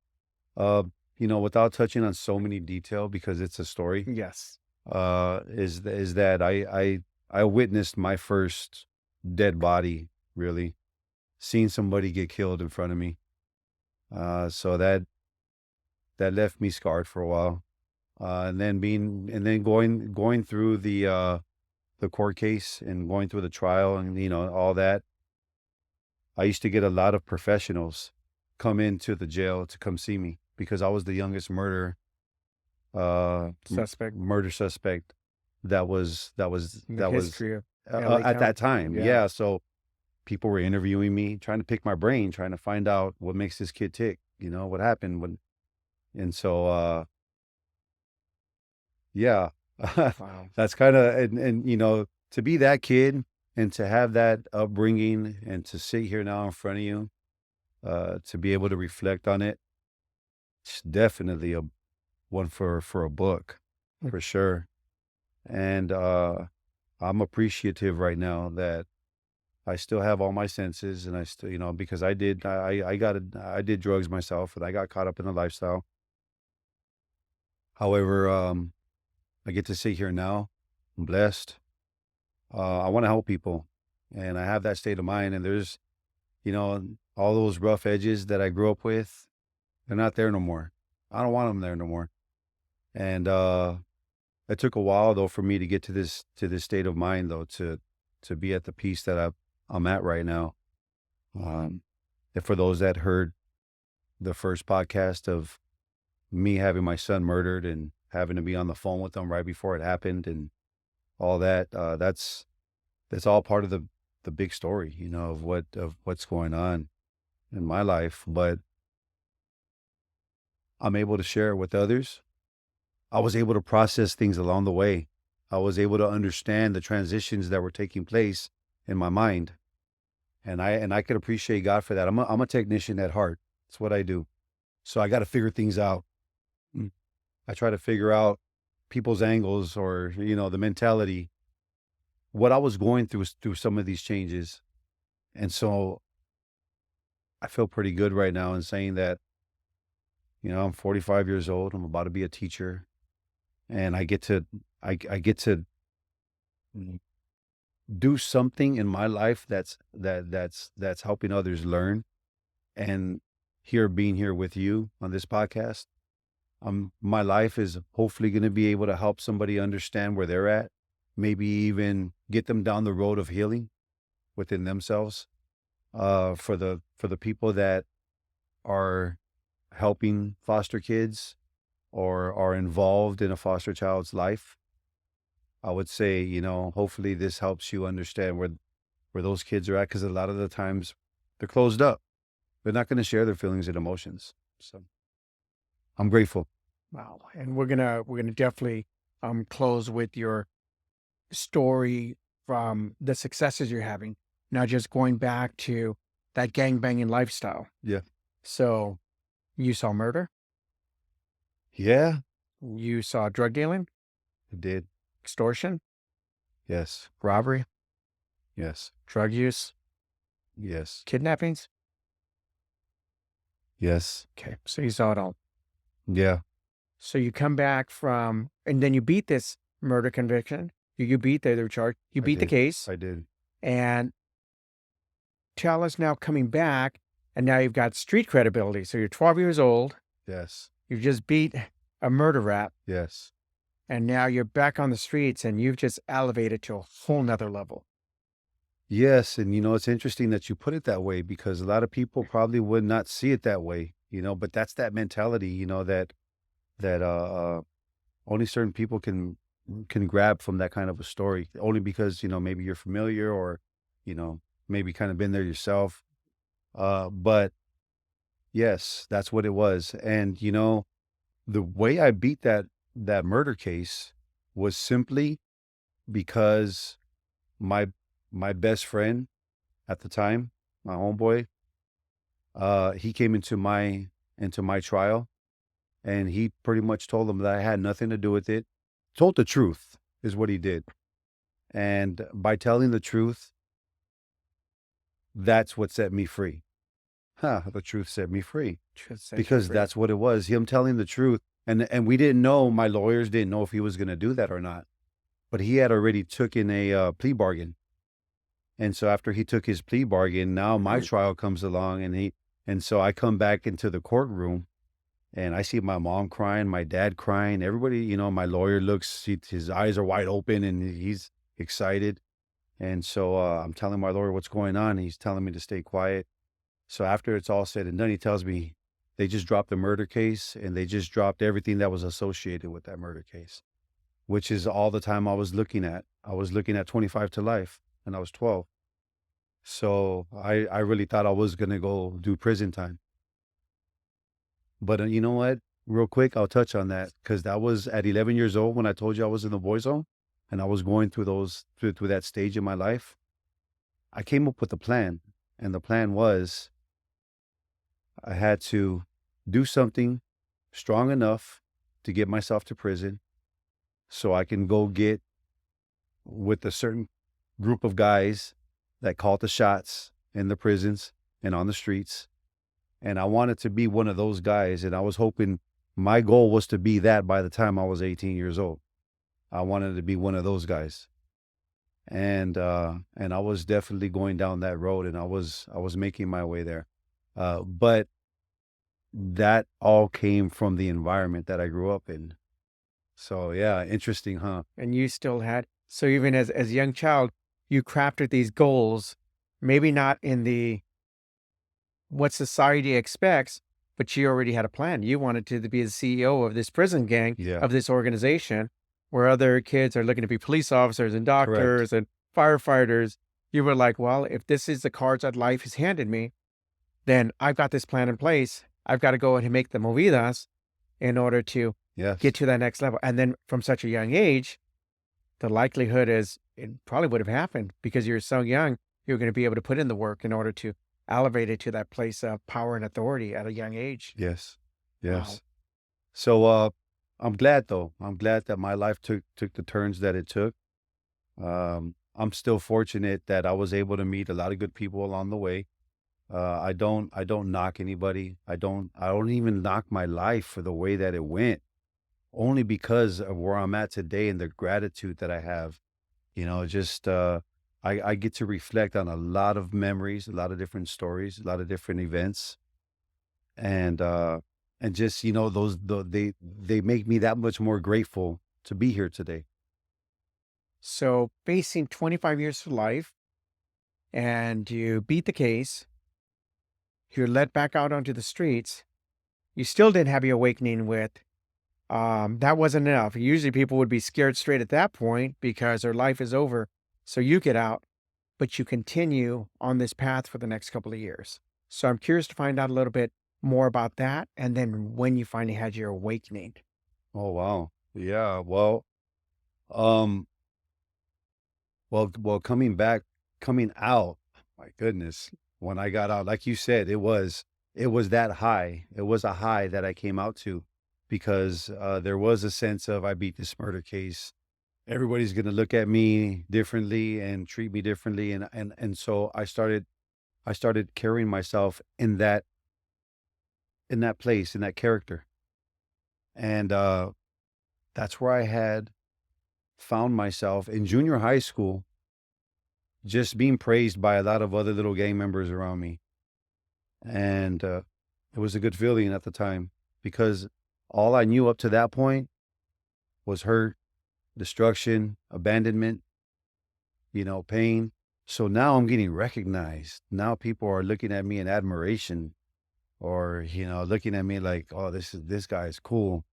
Uh, without touching on so many detail because it's a story, Yes. is that I witnessed my first dead body, really, seeing somebody get killed in front of me. So that left me scarred for a while. And then going through the court case and going through the trial and all that, I used to get a lot of professionals come into the jail to come see me because I was the youngest Suspect murder suspect in the that was history of LA at that County. time. Yeah. Yeah, so people were interviewing me, trying to pick my brain, trying to find out what makes this kid tick. What happened when, and so yeah, Wow. that's kind of and to be that kid and to have that upbringing and to sit here now in front of you, to be able to reflect on it, it's definitely a one for a book Mm. for sure. And I'm appreciative right now that I still have all my senses and I still, because I did drugs myself and I got caught up in the lifestyle. However, I get to sit here now. I'm blessed. I want to help people, and I have that state of mind. And there's, all those rough edges that I grew up with, they're not there no more. I don't want them there no more. And it took a while though for me to get to this state of mind though to be at the peace that I'm at right now. Um, and for those that heard the first podcast of me having my son murdered and having to be on the phone with them right before it happened and all that, that's all part of the big story, of what's going on in my life. But I'm able to share it with others. I was able to process things along the way. I was able to understand the transitions that were taking place in my mind. And I could appreciate God for that. I'm a technician at heart. It's what I do. So I got to figure things out. Mm. I try to figure out people's angles or, the mentality, what I was going through some of these changes. And so I feel pretty good right now in saying that, I'm 45 years old. I'm about to be a teacher, and I get to mm, do something in my life that's helping others learn. And being here with you on this podcast, my life is hopefully going to be able to help somebody understand where they're at, maybe even get them down the road of healing within themselves. For the people that are helping foster kids or are involved in a foster child's life, I would say, hopefully this helps you understand where those kids are at, because a lot of the times they're closed up. They're not going to share their feelings and emotions. So I'm grateful. Wow. And we're gonna definitely close with your story from the successes you're having. Now just going back to that gangbanging lifestyle. Yeah. So you saw murder, Yeah, you saw drug dealing, it did. extortion, Yes. robbery, Yes. drug use, Yes. kidnappings. Yes. Okay. So you saw it all. Yeah. So you come back and then you beat this murder conviction. You beat the other charge. You I beat the did. case. I did. And tell us now coming back, and now you've got street credibility. So you're 12 years old. Yes. You've just beat a murder rap. Yes. And now you're back on the streets and you've just elevated to a whole nother level. Yes. And it's interesting that you put it that way, because a lot of people probably would not see it that way, but that's that mentality, that only certain people can grab from that kind of a story, only because, maybe you're familiar or, maybe kind of been there yourself. But yes, that's what it was. And, the way I beat that murder case was simply because my my best friend at the time, my homeboy, he came into my trial, and he pretty much told them that I had nothing to do with it. Told the truth is what he did. And by telling the truth, that's what set me free. The truth set me free, Should set you because free. that's what it was. Him telling the truth. And we didn't know, my lawyers didn't know if he was going to do that or not. But he had already taken a plea bargain. And so after he took his plea bargain, now my trial comes along, and so I come back into the courtroom, and I see my mom crying, my dad crying, everybody, my lawyer looks, his eyes are wide open and he's excited. And so I'm telling my lawyer what's going on. He's telling me to stay quiet. So after it's all said and done, he tells me they just dropped the murder case, and they just dropped everything that was associated with that murder case, which is all the time I was looking at. I was looking at 25 to life, and I was 12. So I really thought I was going to go do prison time. But you know what? Real quick, I'll touch on that, because that was at 11 years old when I told you I was in the boy zone, and I was going through that stage in my life. I came up with a plan, and the plan was I had to do something strong enough to get myself to prison, so I can go get with a certain group of guys that called the shots in the prisons and on the streets. And I wanted to be one of those guys. And I was hoping My goal was to be that by the time I was 18 years old. I wanted to be one of those guys. And I was definitely going down that road, and I was making my way there. But that all came from the environment that I grew up in. So yeah, interesting, huh? And you still had, so even as a young child, you crafted these goals, maybe not in the what society expects, but you already had a plan. You wanted to be the CEO of this prison gang, Yeah, of this organization, where other kids are looking to be police officers and correct. doctors and firefighters. You were like, well, if this is the cards that life has handed me, then I've got this plan in place. I've got to go ahead and make the movidas in order to get Yes, to that next level. And then from such a young age, the likelihood is it probably would have happened because you're so young, you're going to be able to put in the work in order to elevate it to that place of power and authority at a young age. yes, Wow. yes. So I'm glad though. I'm glad that my life took the turns that it took. I'm still fortunate that I was able to meet a lot of good people along the way. I don't knock anybody. I don't even knock my life for the way that it went, only because of where I'm at today and the gratitude that I have. Just I get to reflect on a lot of memories, a lot of different stories, a lot of different events, and just they make me that much more grateful to be here today. So facing 25 years to life and you beat the case, you're let back out onto the streets. You still didn't have your awakening with, that wasn't enough. Usually people would be scared straight at that point because their life is over. So you get out, but you continue on this path for the next couple of years. So I'm curious to find out a little bit more about that and then when you finally had your awakening. Oh wow, yeah. Um, well, coming out. My goodness, when I got out, like you said, it was that high. It was a high that I came out to, because there was a sense of I beat this murder case. Everybody's gonna look at me differently and treat me differently, and so I started carrying myself in that place, in that character, and that's where I had found myself in junior high school, just being praised by a lot of other little gang members around me. And it was a good feeling at the time, because all I knew up to that point was hurt, destruction, abandonment, pain. So now I'm getting recognized. Now people are looking at me in admiration, or, looking at me like, oh, this guy is cool.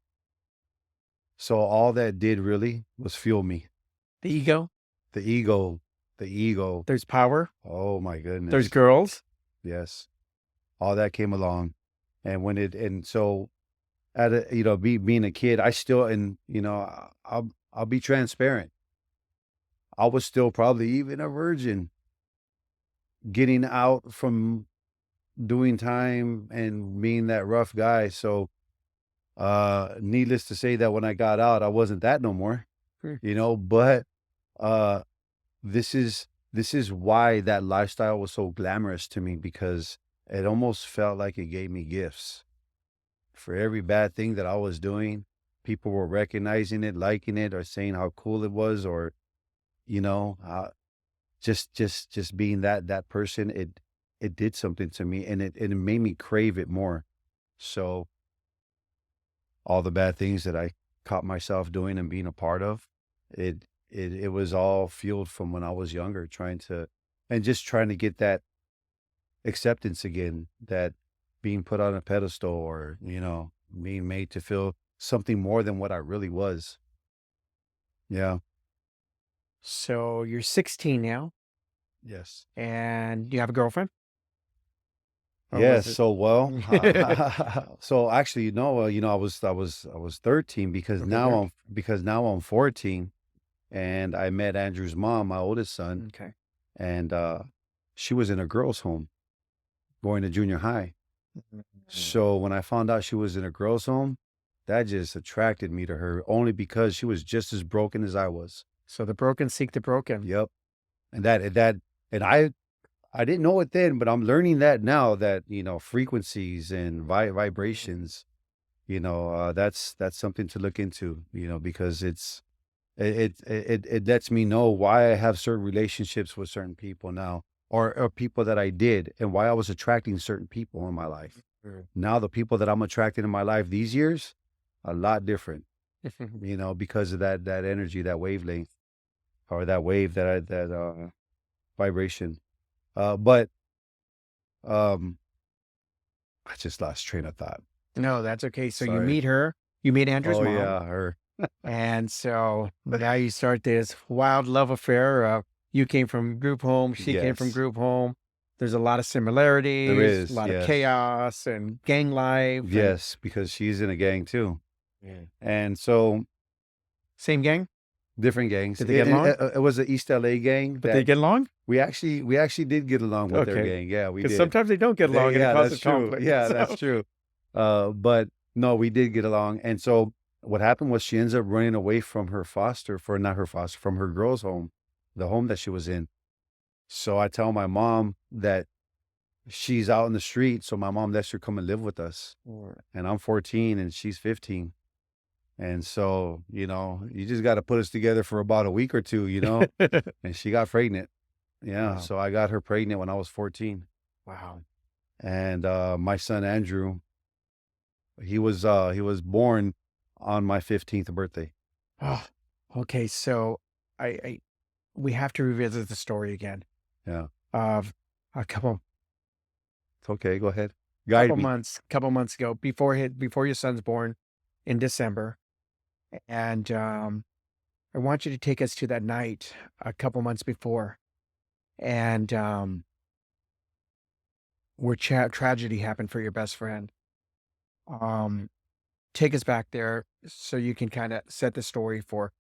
So all that did really was fuel me. The ego, The ego, the ego. there's power, Oh my there's goodness. girls. Yes. All that came along. And so at being a kid, I still, and I'll be transparent. I was still probably even a virgin, getting out from doing time and being that rough guy. So needless to say that when I got out, I wasn't that no more, Hmm. but uh this is why that lifestyle was so glamorous to me, because it almost felt like it gave me gifts. For every bad thing that I was doing, people were recognizing it, liking it, or saying how cool it was, or you know, uh, just being that person. It did something to me, and it made me crave it more. So all the bad things that I caught myself doing and being a part of, it was all fueled from when I was younger, trying to get that acceptance again, that being put on a pedestal, or being made to feel something more than what I really was. Yeah. So you're 16 now Yes. and you have a girlfriend? Or was Yes. it? So well, so actually, I was 13, because Okay, now there. I'm 14, and I met Andrew's mom, my oldest son, Okay. and she was in a girls' home going to junior high. Mm. So when I found out she was in a girls' home, that just attracted me to her, only because she was just as broken as I was. So the broken seek the broken. Yep. And I didn't know it then, but I'm learning that now, that frequencies and vibrations, That's something to look into, because it lets me know why I have certain relationships with certain people now, or people that I did, and why I was attracting certain people in my life. Mm. Now the people that I'm attracting in my life these years, a lot different, because of that energy, that wavelength, or that wave, that vibration. But um, I just lost train of thought. No, that's okay. So you Sorry. meet her, you meet Andrew's Oh mom, yeah, her. and so now you start this wild love affair. You came from group home, she came from Yes, group home. There's a lot of there similarities, a is. lot of Yes, chaos and gang life, and yes, because she's in a gang too, yeah. and so Same gang. different gangs. Did they get along? It was an East LA gang But they that get along? we actually did get along with their Okay, gang. Yeah, we because did. sometimes they don't get along and it Yeah, causes that's true. conflict. Yeah, that's So, true. But no, we did get along. And so what happened was she ends up running away from her not her foster, from her girls' home, the home that she was in. So I tell my mom that she's out in the street. So my mom lets her come and live with us. And I'm 14 and she's 15. And so, you just got to put us together for about a week or two, and she got pregnant. Yeah. wow, So I got her pregnant when I was 14. wow. And my son Andrew, he was born on my 15th birthday. Oh, okay, so I we have to revisit the story again Yeah. of a It's okay. Go ahead. Guide me. couple months ago before your son's born in December, and I want you to take us to that night a couple months before, and where tragedy happened for your best friend. Um, take us back there so you can kind of set the story for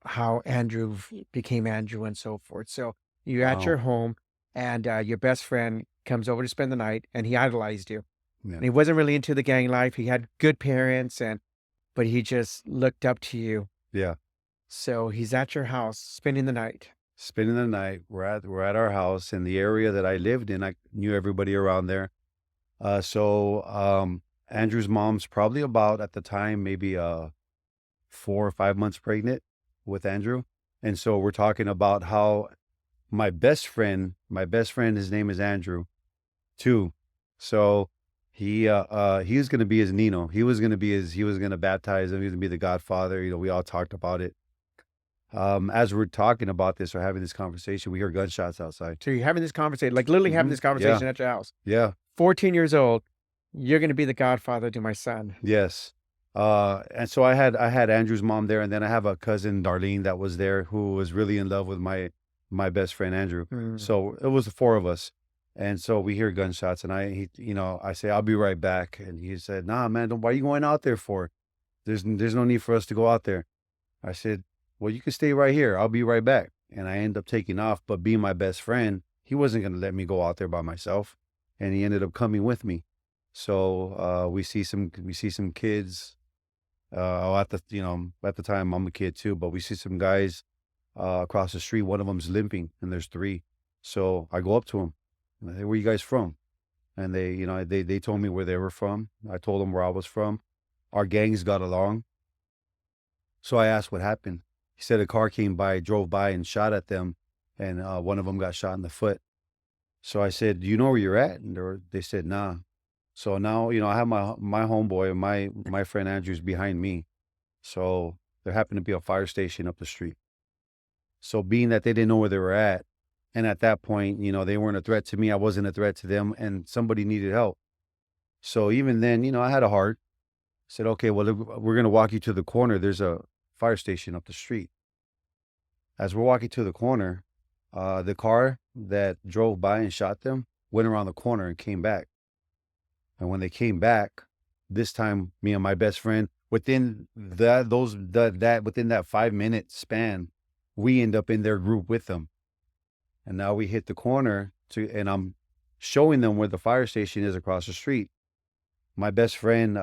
how Andrew became Andrew and so forth. So you're at Wow. your home, and your best friend comes over to spend the night, and he idolized you. Yeah. And he wasn't really into the gang life. He had good parents, but he just looked up to you. Yeah. So he's at your house spending the night. Spending the night. We're at our house in the area that I lived in. I knew everybody around there. So Andrew's mom's probably about at the time maybe 4 or 5 months pregnant with Andrew. And so we're talking about how my best friend, his name is Andrew too. So he was gonna be his Nino. He was gonna baptize him, he was gonna be the godfather. We all talked about it. As we're talking about this or having this conversation, we hear gunshots outside. So you're having this conversation, like literally having this Yeah. conversation at your house. Yeah. 14 years old, you're going to be the godfather to my son. Yes. And so I had Andrew's mom there, and then I have a cousin, Darlene, that was there, who was really in love with my best friend Andrew. Mm. So it was the four of us. And so we hear gunshots, and I say, I'll be right back. And he said, nah, man, why are you going out there for? There's no need for us to go out there. I said, well, you can stay right here. I'll be right back. And I end up taking off, but being my best friend, he wasn't going to let me go out there by myself. And he ended up coming with me. So we see some kids. At the time I'm a kid too, but we see some guys across the street. One of them's limping, and there's three. So I go up to him. And I say, "Where you guys from?" And they told me where they were from. I told them where I was from. Our gangs got along. So I asked what happened. He said a car came by, drove by, and shot at them, and one of them got shot in the foot. So I said, "Do you know where you're at?" And they said, "Nah." So now, I have my homeboy, my friend Andrew's behind me. So there happened to be a fire station up the street. So being that they didn't know where they were at, and at that point, they weren't a threat to me, I wasn't a threat to them, and somebody needed help. So even then, I had a heart. I said, okay, well, we're going to walk you to the corner. There's a fire station up the street. As we're walking to the corner, the car that drove by and shot them went around the corner and came back. And when they came back, this time, me and my best friend, within that 5 minute span, we end up in their group with them. And now we hit the corner and I'm showing them where the fire station is across the street. My best friend,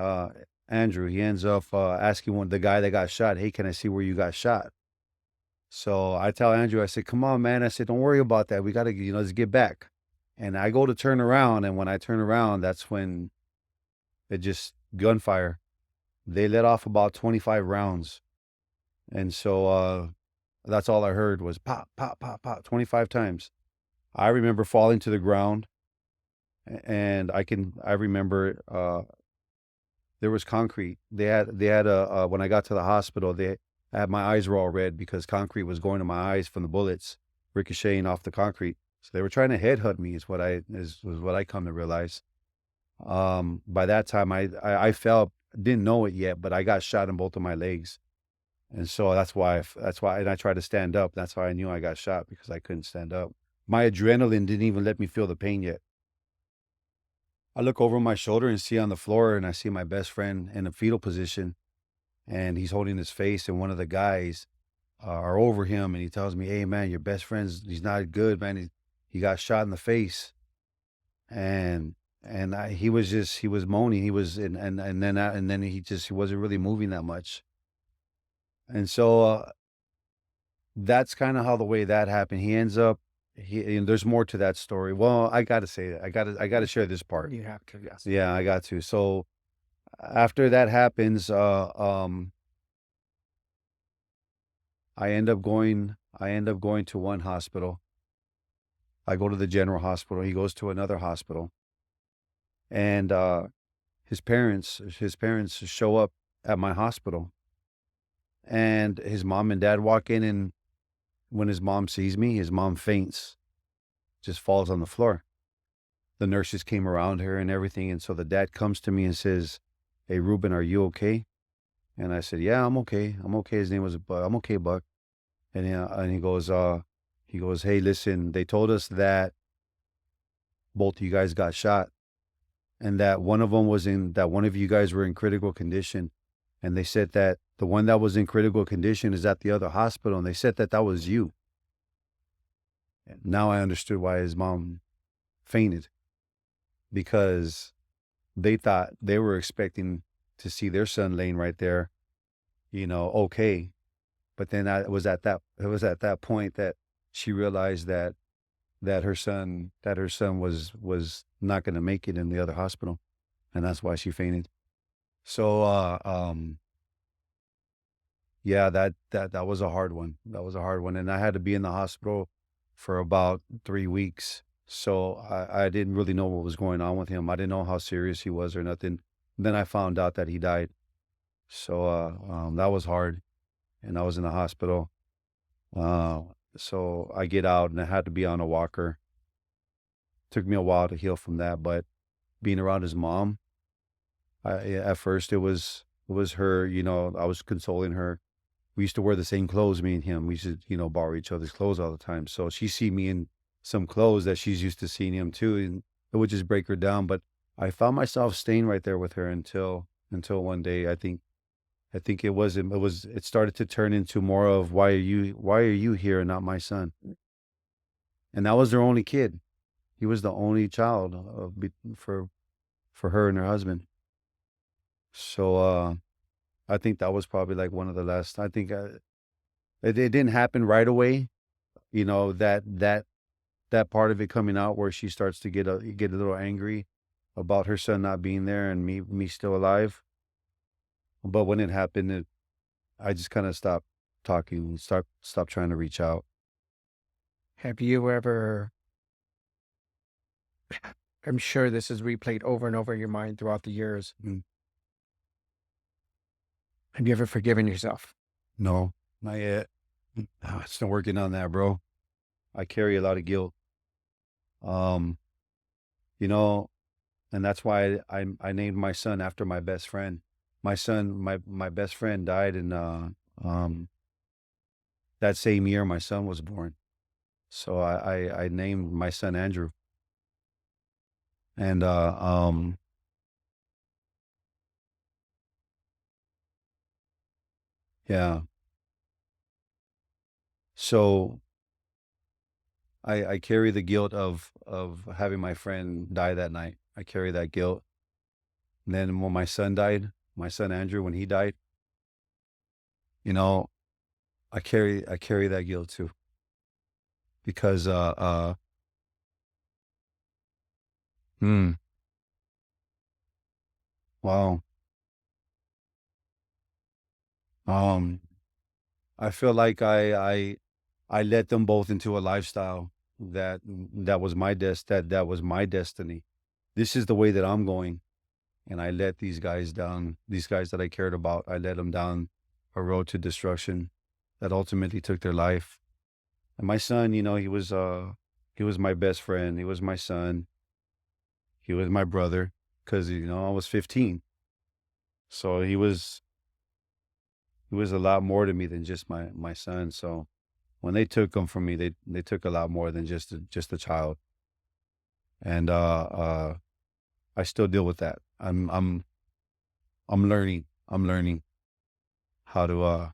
Andrew, he ends up asking the guy that got shot, "Hey, can I see where you got shot?" So I tell Andrew, I said, "Come on, man." I said, "Don't worry about that. We got to, let's get back." And I go to turn around, and when I turn around, that's when it just gunfire. they let off about 25 rounds. And so, that's all I heard was pop, pop, pop, pop, 25 times. I remember falling to the ground, and I remember, there was concrete. They had when I got to the hospital, I had my eyes were all red because concrete was going to my eyes from the bullets ricocheting off the concrete. So they were trying to headhunt me was what I come to realize. By that time I felt, didn't know it yet, but I got shot in both of my legs. And so that's why, and I tried to stand up. That's why I knew I got shot, because I couldn't stand up. My adrenaline didn't even let me feel the pain yet. I look over my shoulder and see on the floor, and I see my best friend in a fetal position, and he's holding his face, and one of the guys are over him, and he tells me, "Hey man, your best he's not good, man. He got shot in the face." And he was he was moaning. He was, and then he wasn't really moving that much. And so, that's kind of how the way that happened. He ends up, and there's more to that story. Well, I got to say that I got to share this part. You have to, yes. Yeah, I got to. So after that happens, I end up going to one hospital. I go to the general hospital. He goes to another hospital. And his parents show up at my hospital. And his mom and dad walk in, and when his mom sees me, his mom faints, just falls on the floor. The nurses came around her and everything, and so the dad comes to me and says, "Hey, Ruben, are you okay?" And I said, "Yeah, I'm okay. I'm okay." His name was Buck. "I'm okay, Buck." And he goes, "Hey, listen, they told us that both of you guys got shot, and that one of you guys were in critical condition. And they said that the one that was in critical condition is at the other hospital, and they said that that was you." And now I understood why his mom fainted, because they thought, they were expecting to see their son laying right there, okay. But then it was at that point that she realized that her son was not going to make it in the other hospital, and that's why she fainted. So, yeah, that was a hard one. That was a hard one, and I had to be in the hospital for about 3 weeks. So I didn't really know what was going on with him. I didn't know how serious he was or nothing. Then I found out that he died. So, that was hard, and I was in the hospital. Uh, so I get out, and I had to be on a walker. Took me a while to heal from that, but being around his mom, at first it was her. I was consoling her. We used to wear the same clothes, me and him. We used to, borrow each other's clothes all the time. So she see me in some clothes that she's used to seeing him too, and it would just break her down. But I found myself staying right there with her until one day. I think it started to turn into more of, why are you here and not my son? And that was their only kid. He was the only child for her and her husband. So, I think that was probably like one of the last. I think, it didn't happen right away. That part of it coming out where she starts to get a little angry about her son not being there and me still alive. But when it happened, I just kind of stopped talking, stopped trying to reach out. Have you ever, I'm sure this is replayed over and over in your mind throughout the years. Mm. Have you ever forgiven yourself? No, not yet. Still working on that, bro. I carry a lot of guilt. Um, you know, and that's why I named my son after my best friend. My best friend died in, um, that same year my son was born. So I named my son Andrew. And, yeah. So I carry the guilt of having my friend die that night. I carry that guilt. And then when my son died, my son Andrew, when he died, you know, I carry that guilt too. Because, hmm, wow. Um, I feel like I let them both into a lifestyle that was that was my destiny. This is the way that I'm going, and I let these guys down. These guys that I cared about, I let them down a road to destruction that ultimately took their life. And my son, he was my best friend. He was my son. He was my brother because I was 15. So he was a lot more to me than just my son. So when they took him from me, they took a lot more than just a child. And I still deal with that. I'm learning. I'm learning how to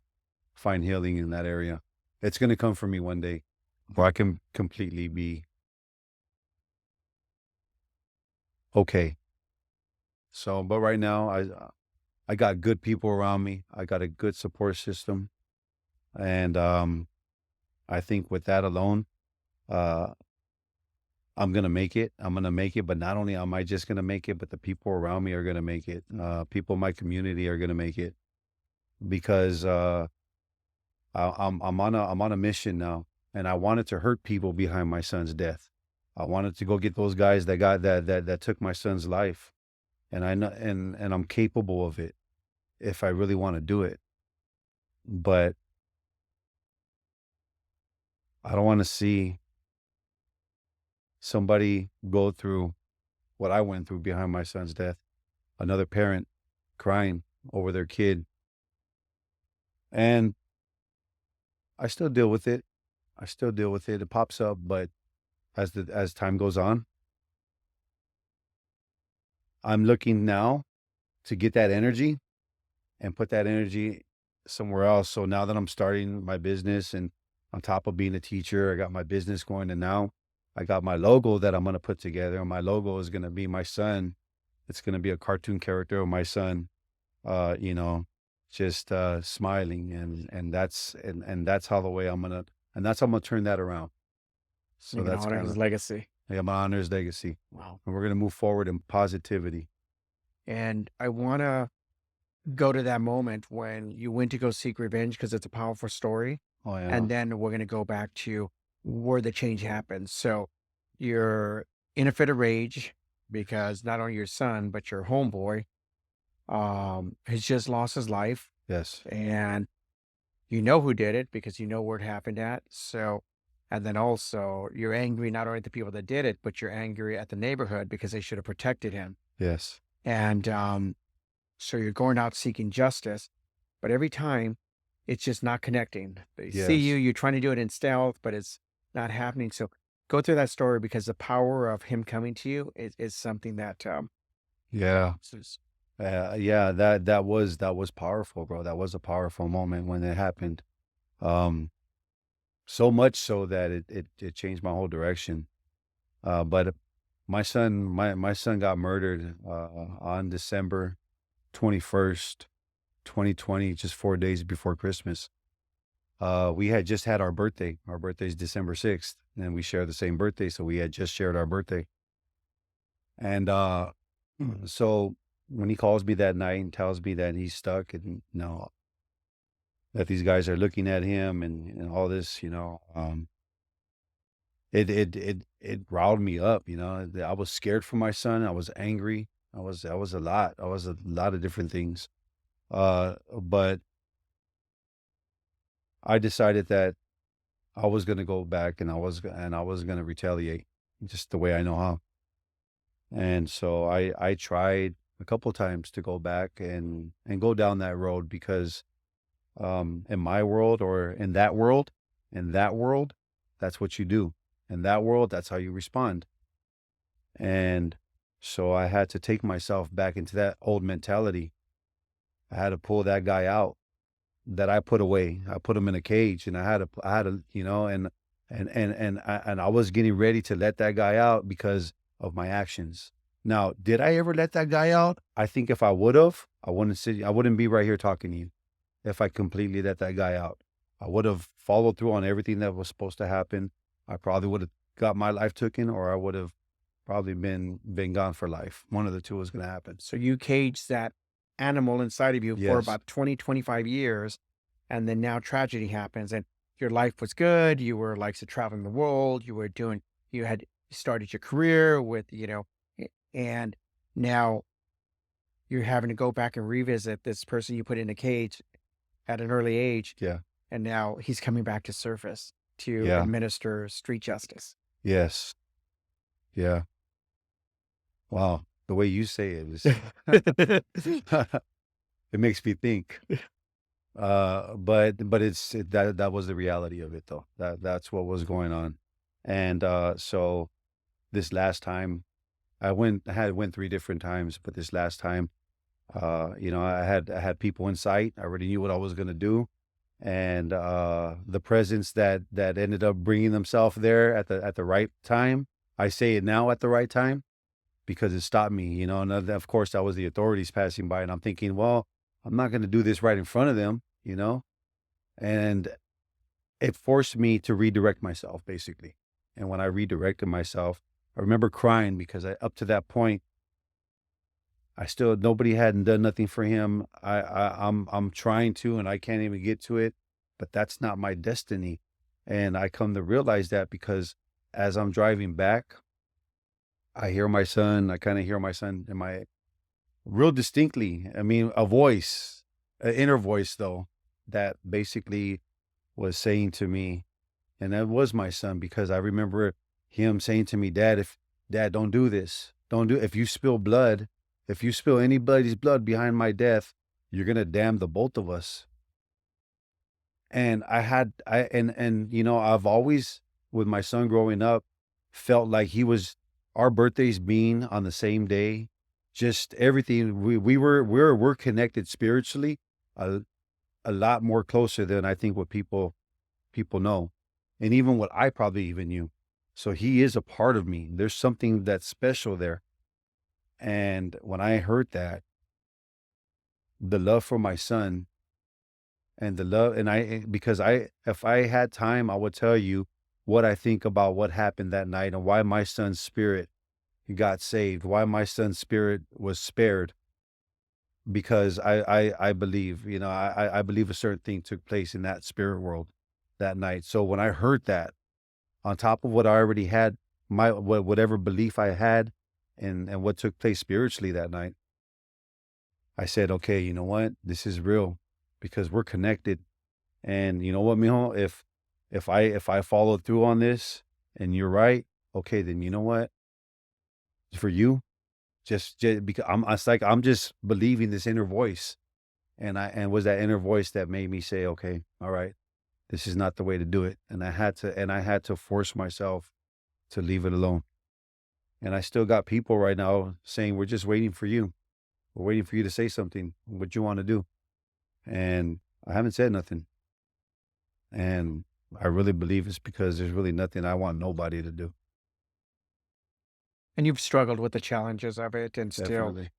find healing in that area. It's gonna come for me one day where I can completely be okay. So, but right now, I got good people around me. I got a good support system, and I think with that alone, uh, I'm gonna make it. I'm gonna make it. But not only am I just gonna make it, but the people around me are gonna make it. People in my community are gonna make it because I'm on a mission now, and I wanted to hurt people behind my son's death. I wanted to go get those guys that took my son's life, and I know and I'm capable of it if I really want to do it. But I don't want to see somebody go through what I went through behind my son's death. Another parent crying over their kid, and I still deal with it. I still deal with it. It pops up, but as time goes on, I'm looking now to get that energy and put that energy somewhere else. So now that I'm starting my business and on top of being a teacher, I got my business going, and now I got my logo that I'm going to put together. And my logo is going to be my son. It's going to be a cartoon character of my son, uh, you know, just smiling. And that's how the way I'm going to, and that's how I'm going to turn that around. You So can that's honor kind his of, legacy. yeah, my honor's legacy. Wow. And we're going to move forward in positivity. And I want to go to that moment when you went to go seek revenge because it's a powerful story. Oh, yeah. And then we're going to go back to where the change happened. So you're in a fit of rage because not only your son, but your homeboy has just lost his life. Yes. And you know who did it because you know where it happened at. So, and then also you're angry not only at the people that did it, but you're angry at the neighborhood because they should have protected him. Yes. And so you're going out seeking justice, but every time it's just not connecting. They see you, Yes. you're trying to do it in stealth, but it's not happening. So go through that story because the power of him coming to you is something that Yeah. is- Yeah, that was powerful, bro. That was a powerful moment when it happened. Um, so much so that it changed my whole direction. But my son got murdered on December 21st, 2020, just 4 days before Christmas. We had just had our birthday. Our birthday's December 6th, and we share the same birthday, so we had just shared our birthday. And so when he calls me that night and tells me that he's stuck and that these guys are looking at him and all this, it riled me up. I was scared for my son. I was angry. I was a lot. I was a lot of different things. But I decided that I was gonna go back and I was gonna retaliate just the way I know how. And so I tried a couple times to go back and go down that road because in my world or in that world, that's what you do. In that world, that's how you respond. And so I had to take myself back into that old mentality. I had to pull that guy out that I put away. I put him in a cage and I had to, and I was getting ready to let that guy out because of my actions. Now, did I ever let that guy out? I think if I would have, I wouldn't be right here talking to you if I completely let that guy out. I would have followed through on everything that was supposed to happen. I probably would have got my life taken, or I would have probably been gone for life. One of the two was going to happen. so you caged that animal inside of you for Yes. about 20, 25 years. And then now tragedy happens and your life was good. You were like, so traveling the world. You had started your career with, and now you're having to go back and revisit this person you put in a cage at an early age. Yeah. And now he's coming back to surface to Yeah. administer street justice. Yes. Yeah. Wow. The way you say it is, it makes me think. But that was the reality of it though. That's what was going on. And so this last time I went 3 different times, but this last time, I had people in sight. I already knew what I was gonna do, and the presence that ended up bringing themselves there at the right time. I say it now at the right time because it stopped me, and of course that was the authorities passing by, and I'm thinking, well, I'm not gonna do this right in front of them, and it forced me to redirect myself basically. And when I redirected myself, I remember crying because up to that point, I still nobody hadn't done nothing for him. I'm trying to, and I can't even get to it, but that's not my destiny. And I come to realize that because as I'm driving back, I hear my son. I kind of hear my son in my real distinctly. I mean, a voice, an inner voice though, that basically was saying to me, and that was my son because I remember him saying to me, Dad, don't do this. Don't do if you spill blood, if you spill anybody's blood behind my death, you're gonna damn the both of us. And I had I and I've always with my son growing up felt like he was our birthdays being on the same day, just everything we're connected spiritually a, a lot more closer than I think what people know. And even what I probably even knew. So he is a part of me. There's something that's special there. And when I heard that, the love for my son and the love, because if I had time, I would tell you what I think about what happened that night and why my son's spirit got saved, why my son's spirit was spared. Because I believe, I believe a certain thing took place in that spirit world that night. So when I heard that, on top of what I already had, whatever belief I had and what took place spiritually that night, I said, okay, you know what? This is real because we're connected. And you know what, mijo? If I follow through on this and you're right, okay, then you know what? For you, just because it's like I'm just believing this inner voice. And was that inner voice that made me say, okay, all right, this is not the way to do it. And I had to force myself to leave it alone. And I still got people right now saying, we're just waiting for you. We're waiting for you to say something, what you want to do. And I haven't said nothing. And I really believe it's because there's really nothing I want nobody to do. And you've struggled with the challenges of it and still, Definitely.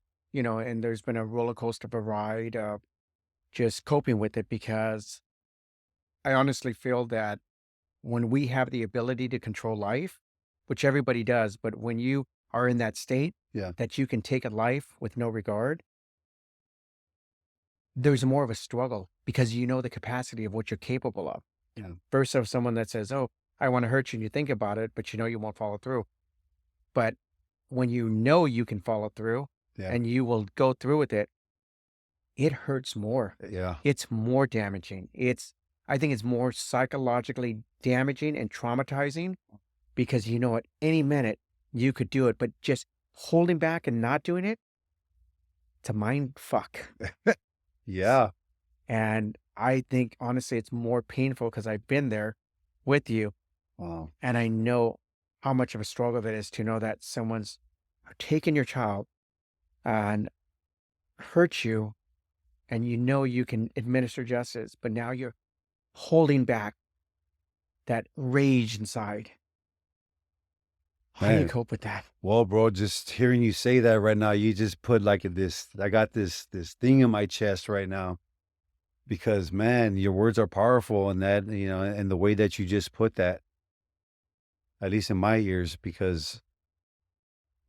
and there's been a roller coaster of a ride of just coping with it because I honestly feel that when we have the ability to control life, which everybody does, but when you are in that state Yeah. that you can take a life with no regard, there's more of a struggle because you know the capacity of what you're capable of. Yeah. Versus someone that says, "Oh, I want to hurt you," and you think about it, but you know you won't follow through. But when you know you can follow through Yeah. and you will go through with it, it hurts more. Yeah. It's more damaging. I think it's more psychologically damaging and traumatizing because you know at any minute you could do it, but just holding back and not doing it, it's a mind fuck. Yeah. And I think honestly it's more painful because I've been there with you Wow. and I know how much of a struggle that is to know that someone's taken your child and hurt you and you know you can administer justice, but now you're holding back that rage inside. How do you Man. cope with that? Well, bro, just hearing you say that right now, you just put like I got this thing in my chest right now because man, your words are powerful and and the way that you just put that, at least in my ears, because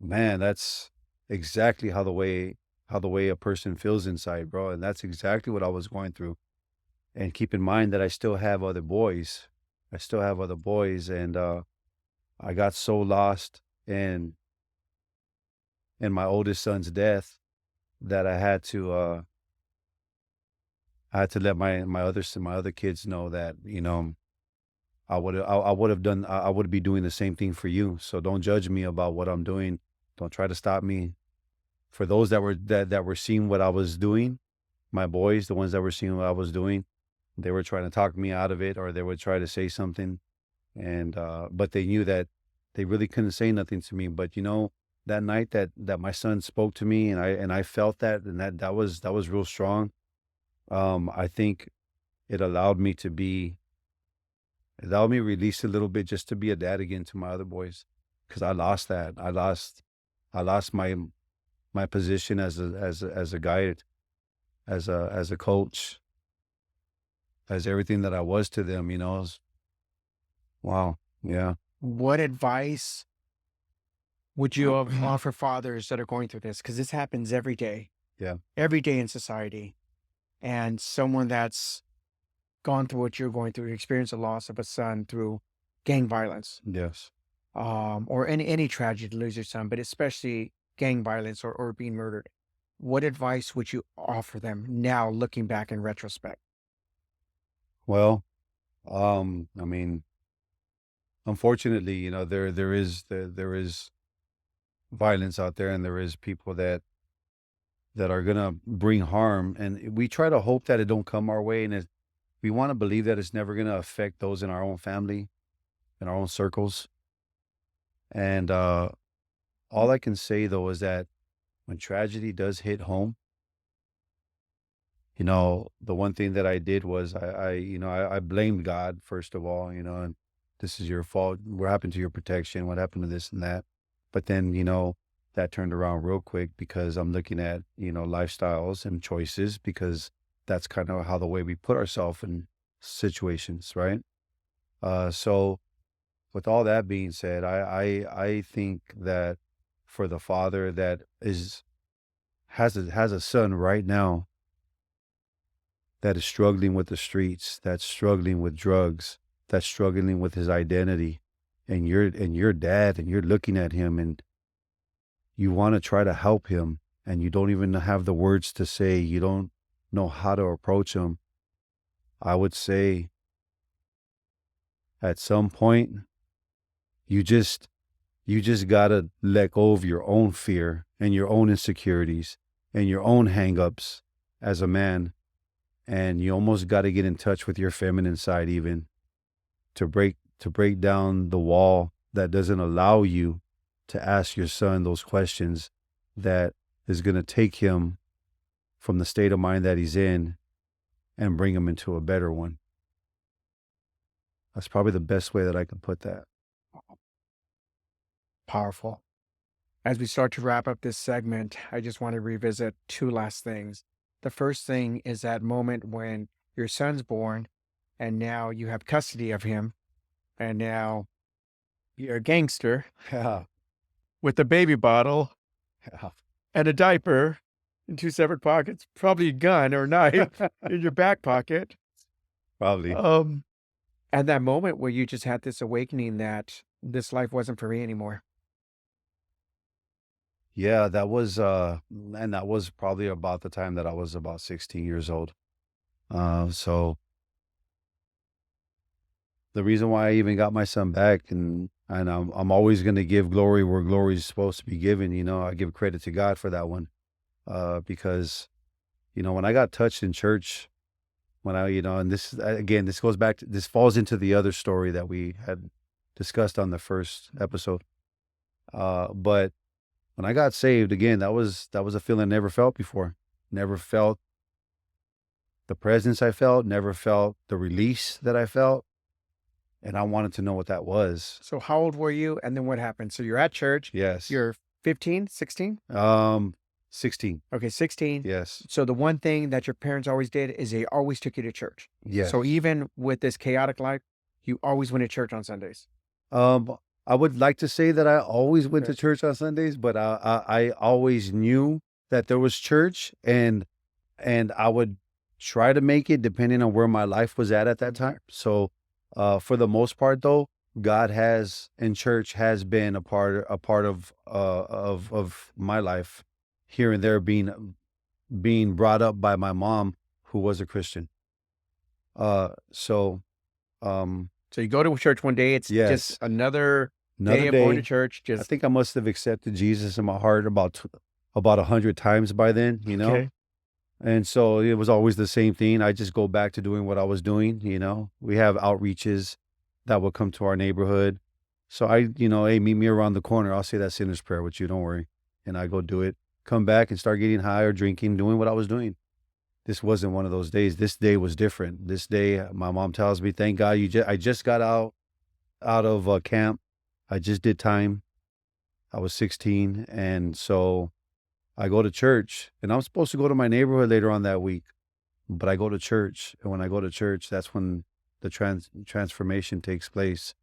man, that's exactly how the way a person feels inside, bro. And that's exactly what I was going through. And keep in mind that I still have other boys. I still have other boys, and I got so lost in my oldest son's death that I had to let my other kids know that, I would have done I would be doing the same thing for you. So don't judge me about what I'm doing. Don't try to stop me. For those that were seeing what I was doing, my boys, the ones that were seeing what I was doing, they were trying to talk me out of it, or they would try to say something. And but they knew that they really couldn't say nothing to me. But that night that my son spoke to me, and I felt that, and that was real strong. I think it allowed me to be it allowed me to release a little bit, just to be a dad again to my other boys, because I lost that. I lost my position as a guide, as a coach, as everything that I was to them. Wow. Yeah. What advice would you offer fathers that are going through this? Because this happens Yeah. every day in society. And someone that's gone through what you're going through, experienced the loss of a son through gang violence, Yes. or any tragedy to lose your son, but especially gang violence or being murdered. What advice would you offer them now, looking back in retrospect? Well, I mean, unfortunately, there is violence out there, and there is people that are gonna bring harm, and we try to hope that it don't come our way, and we want to believe that it's never gonna affect those in our own family, in our own circles. And all I can say though is that when tragedy does hit home, the one thing that I did was I blamed God first of all, and this is your fault. What happened to your protection? What happened to this and that? But then, that turned around real quick, because I'm looking at, lifestyles and choices, because that's kind of how the way we put ourselves in situations, right? So with all that being said, I think that for the father that has a son right now that is struggling with the streets, that's struggling with drugs, that's struggling with his identity, and you're dad, and you're looking at him, and you want to try to help him, and you don't even have the words to say, you don't know how to approach him. I would say at some point you just gotta let go of your own fear and your own insecurities and your own hangups as a man, and you almost got to get in touch with your feminine side, even to break down the wall that doesn't allow you to ask your son those questions, that is going to take him from the state of mind that he's in and bring him into a better one. That's probably the best way that I can put that. Powerful. As we start to wrap up this segment, I just want to revisit two last things. The first thing is that moment when your son's born and now you have custody of him, and now you're a gangster Yeah. with a baby bottle Yeah. and a diaper in two separate pockets, probably a gun or knife in your back pocket. Probably. And that moment where you just had this awakening that this life wasn't for me anymore. Yeah, and that was probably about the time that I was about 16 years old. So the reason why I even got my son back, and I'm always going to give glory where glory is supposed to be given. I give credit to God for that one. Because, when I got touched in church, when and again, this falls into the other story that we had discussed on the first episode. But when I got saved again, that was a feeling I never felt before. Never felt the presence I felt, never felt the release that I felt. And I wanted to know what that was. So how old were you? And then what happened? So you're at church. Yes. You're 15, 16? 16. Okay, 16. Yes. So the one thing that your parents always did is they always took you to church. Yes. So even with this chaotic life, you always went to church on Sundays. I would like to say that I always went to Okay. church on Sundays, but I always knew that there was church, and I would try to make it depending on where my life was at that time. So, for the most part, though, God has and church has been a part of my life, here and there, being brought up by my mom, who was a Christian. So, um, So you go to church one day, it's just yes, another another day of going to day. church, I just think I must have accepted Jesus in my heart about 100 times by then, okay. and so it was always the same thing. I just go back to doing what I was doing. We have outreaches that will come to our neighborhood. So hey, meet me around the corner. I'll say that sinner's prayer with you. Don't worry. And I go do it, come back and start getting high or drinking, doing what I was doing. This wasn't one of those days. This day was different. This day, my mom tells me, thank God I just got out of camp. I just did time. I was 16. And so I go to church, and I'm supposed to go to my neighborhood later on that week, but I go to church. And when I go to church, that's when the transformation takes place.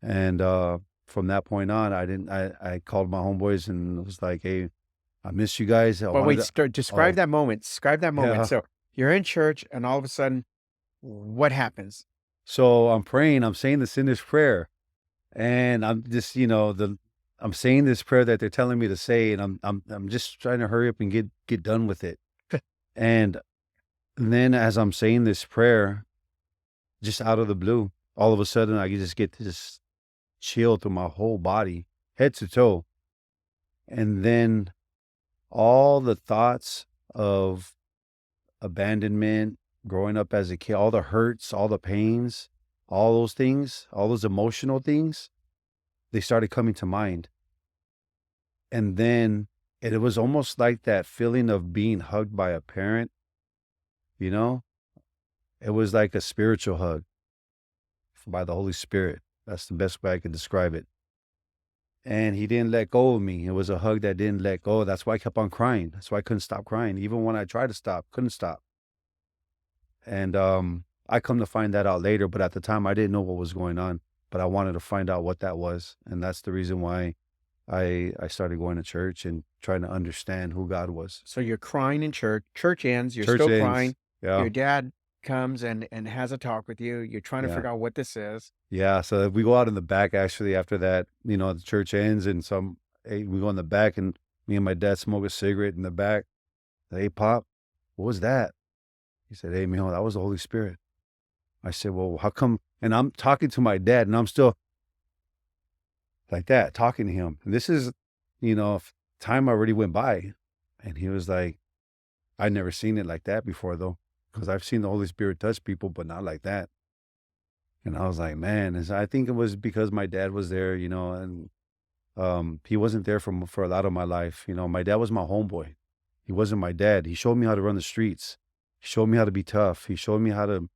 And from that point on, I called my homeboys and was like, hey, I miss you guys. I But wanted wait, to, describe oh, that moment. Describe that moment. yeah. So you're in church, and all of a sudden, what happens? So I'm praying, I'm saying the sinner's prayer, and I'm just, I'm saying this prayer that they're telling me to say, and I'm just trying to hurry up and get done with it. And then as I'm saying this prayer, just out of the blue, all of a sudden I just get this chill through my whole body, head to toe. And then all the thoughts of abandonment, growing up as a kid, all the hurts, all the pains, all those things, all those emotional things, they started coming to mind. And then it was almost like that feeling of being hugged by a parent, you know? It was like a spiritual hug by the Holy Spirit. That's the best way I could describe it. And he didn't let go of me. It was a hug that didn't let go. That's why I kept on crying. That's why I couldn't stop crying. Even when I tried to stop, couldn't stop. And I come to find that out later, but at the time I didn't know what was going on. But I wanted to find out what that was. And that's the reason why I started going to church and trying to understand who God was. So you're crying in church. Church ends. You're Church still ends. crying. Yeah. Your dad comes and has a talk with you. You're trying to Yeah. figure out what this is. Yeah. So we go out in the back actually after that, the church ends, and we go in the back, and me and my dad smoke a cigarette in the back. Hey, Pop, what was that? He said, hey, mijo, that was the Holy Spirit. I said, well, how come? And I'm talking to my dad, and I'm still like that, talking to him. And this is, time already went by. And he was like, I'd never seen it like that before, though, because I've seen the Holy Spirit touch people, but not like that. And I was like, man, and so I think it was because my dad was there, and he wasn't there for a lot of my life. My dad was my homeboy. He wasn't my dad. He showed me how to run the streets. He showed me how to be tough. He showed me how to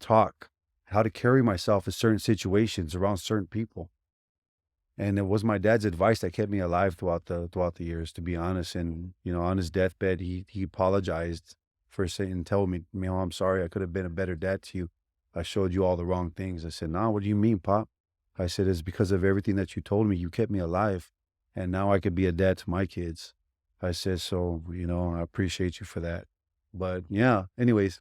talk, how to carry myself in certain situations around certain people. And it was my dad's advice that kept me alive throughout the years, to be honest. And on his deathbed, he apologized for saying, "Tell me, I'm sorry. I could have been a better dad to you. I showed you all the wrong things." I said, "Nah, what do you mean, Pop?" I said, "It's because of everything that you told me. You kept me alive, and now I could be a dad to my kids." I said, "So, I appreciate you for that." But yeah, anyways,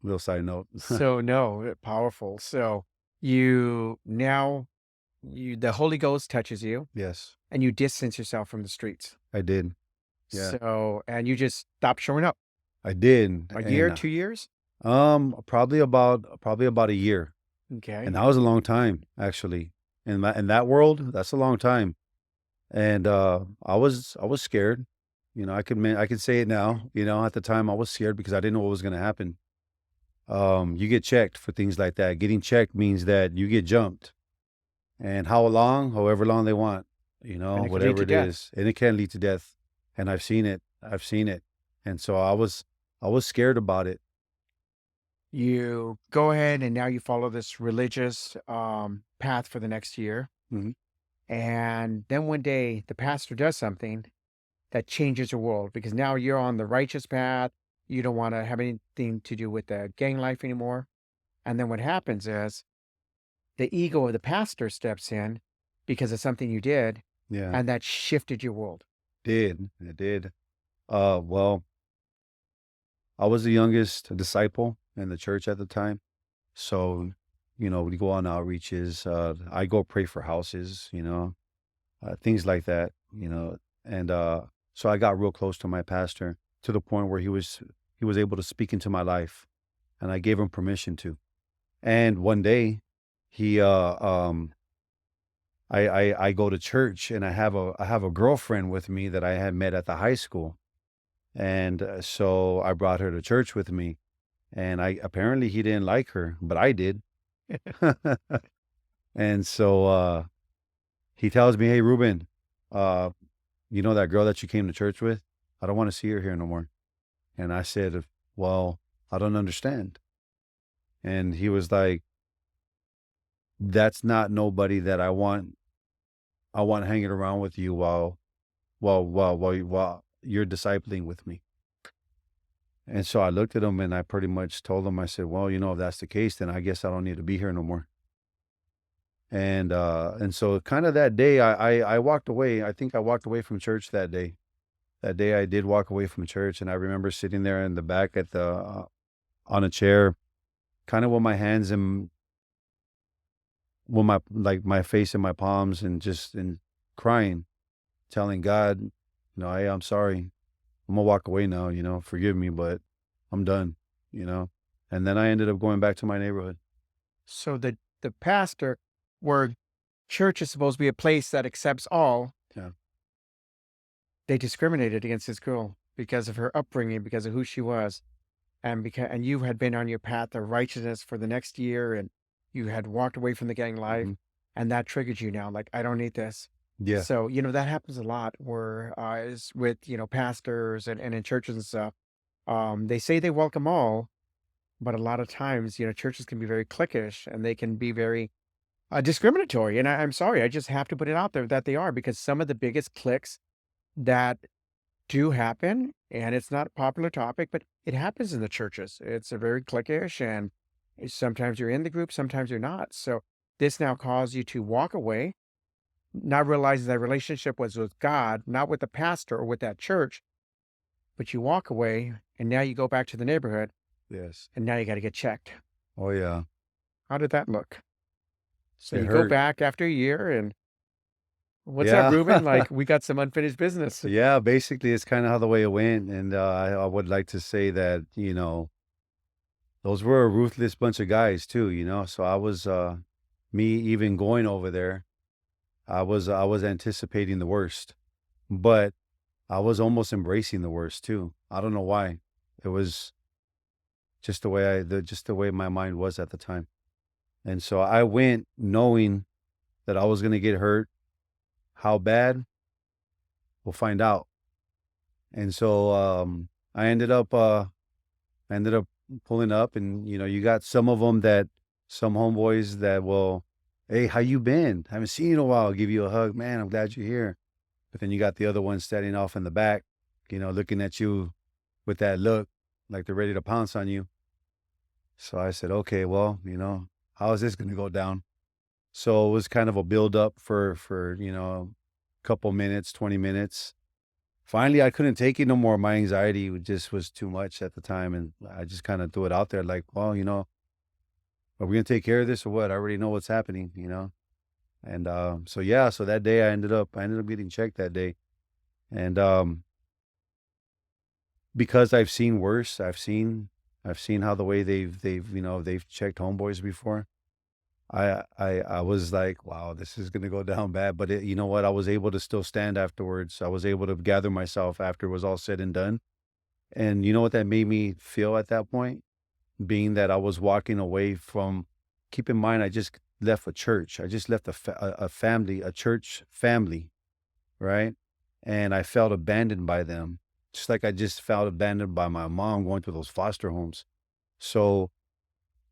little side note. So no, powerful. So you now the Holy Ghost touches you Yes, and you distance yourself from the streets. I did. Yeah, So and you just stop showing up. I did. A year, And 2 years? probably about a year. And Okay. that was a long time, actually. In that world, that's a long time. And I was scared. I could say it now. At the time I was scared because I didn't know what was going to happen. You get checked for things like that. Getting checked means that you get jumped, and how long, however long they want, And it could lead whatever to it death. is, and it can lead to death. And I've seen it. I've seen it. And so I was scared about it. You go ahead and now you follow this religious path for the next year. Mhm. And then one day the pastor does something that changes your world because now you're on the righteous path. You don't want to have anything to do with the gang life anymore. And then what happens is the ego of the pastor steps in because of something you did, Yeah, and that shifted your world. it did. Well, I was the youngest disciple in the church at the time. So, we go on outreaches. I go pray for houses, things like that, and so I got real close to my pastor to the point where he was able to speak into my life, and I gave him permission to. And one day, he I go to church, and I have a girlfriend with me that I had met at the high school, and so I brought her to church with me, and I apparently he didn't like her, but I did. And so he tells me, "Hey, Ruben, uh, you know that girl that you came to church with? I don't want to see her here no more." And I said, "Well, I don't understand." And he was like, "That's not nobody that I want hanging around with you while you're discipling with me." And so I looked at him and I pretty much told him, I said, "Well, if that's the case, then I guess I don't need to be here no more." And so kind of that day I walked away. I think I walked away from church that day. That day I did walk away from church, and I remember sitting there in the back at the on a chair, kind of with my hands and with my face in my palms, and just and crying, telling God, "Hey, I'm sorry. I'm gonna walk away now, forgive me, but I'm done, you know." And then I ended up going back to my neighborhood. So the pastor, where church is supposed to be a place that accepts all, Yeah. they discriminated against this girl because of her upbringing, because of who she was, and you had been on your path of righteousness for the next year, and you had walked away from the gang life, Mhm. and that triggered you now. Like, I don't need this. Yeah. So that happens a lot where is with pastors and in churches and stuff. They say they welcome all, but a lot of times churches can be very cliquish and they can be very discriminatory. And I'm sorry, I just have to put it out there that they are, because some of the biggest cliques that do happen, and it's not a popular topic, but it happens in the churches. It's a very cliquish, and sometimes you're in the group, sometimes you're not. So this now caused you to walk away, not realizing that relationship was with God, not with the pastor or with that church, but you walk away and now you go back to the neighborhood Yes. and now you got to get checked. Oh yeah. How did that look? So It you go hurt. back after a year and what's up, Yeah. Ruben? Like, we got some unfinished business. Yeah, basically it's kind of how the way it went. And I would like to say that, those were a ruthless bunch of guys too, So I was me even going over there, I was anticipating the worst, but I was almost embracing the worst too. I don't know why. It was just the way my mind was at the time. And so I went knowing that I was going to get hurt. How bad? We'll find out. And so I ended up pulling up, and you got some homeboys that will, "Hey, how you been? Haven't seen you in a while." Give you a hug, "Man, I'm glad you're here." But then you got the other ones standing off in the back, looking at you with that look like they're ready to pounce on you. So I said, "Okay, well, how is this going to go down?" So it was kind of a build up for a couple minutes, 20 minutes. Finally, I couldn't take it no more. My anxiety just was too much at the time, and I just kind of threw it out there like, "Well, are we gonna take care of this or what? I already know what's happening." And so yeah, so that day I ended up getting checked that day, and because I've seen worse, I've seen how the way they've checked homeboys before. I was like, "Wow, this is gonna go down bad." But you know what? I was able to still stand afterwards. I was able to gather myself after it was all said and done. And you know what that made me feel at that point? Being that I was walking away from, keep in mind, I just left a church. I just left a family, a church family, right? And I felt abandoned by them, just like I just felt abandoned by my mom going to those foster homes. So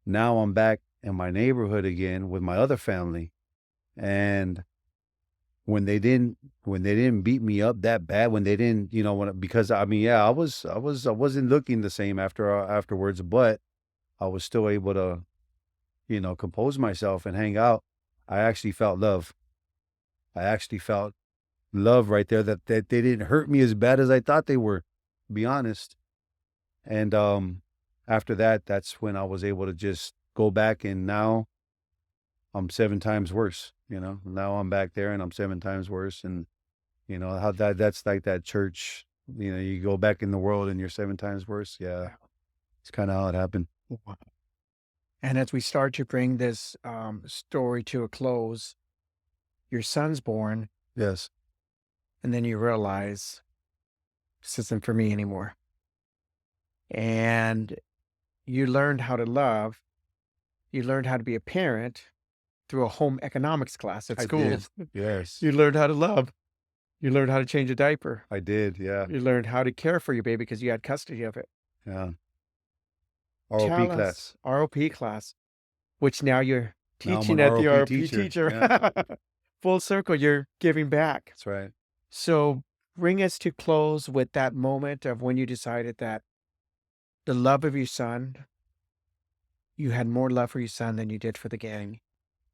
now I'm back in my neighborhood again with my other family. And when they didn't beat me up that bad, when they didn't, because I mean, yeah, I wasn't looking the same afterwards, but I was still able to, compose myself and hang out. I actually felt love. I actually felt love right there, that they didn't hurt me as bad as I thought they were. be honest. And after that, that's when I was able to just go back, and now I'm 7 times worse, you know? Now I'm back there and I'm 7 times worse, and, you know, how that's like that church, you know, you go back in the world and you're 7 times worse. Yeah, it's kinda how it happened. Wow. And as we start to bring this story to a close, your son's born, Yes. and then you realize this isn't for me anymore. And you learned how to love, you learned how to be a parent through a home economics class at I school. did. Yes. You learned how to love, you learned how to change a diaper, I did, yeah, you learned how to care for your baby because you had custody of it. yeah. ROP Tell us, class. ROP class, which now you're Now I'm an teaching at the ROP ROP teacher. teacher. Yeah, Full circle, you're giving back. that's right. So bring us to close with that moment of when you decided that the love of your son, you had more love for your son than you did for the gang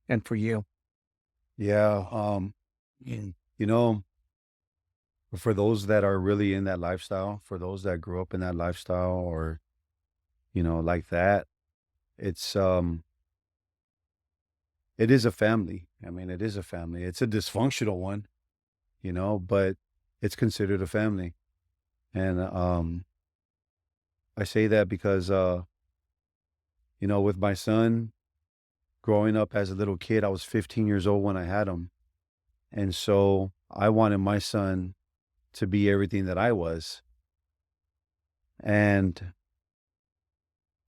and for you. Yeah, you know, for those that are really in that lifestyle, for those that grew up in that lifestyle or, you know, like that, it's, it is a family. I mean, it is a family. It's a dysfunctional one, you know, but it's considered a family. And, I say that because, you know, with my son growing up as a little kid, I was 15 years old when I had him. And so I wanted my son to be everything that I was. And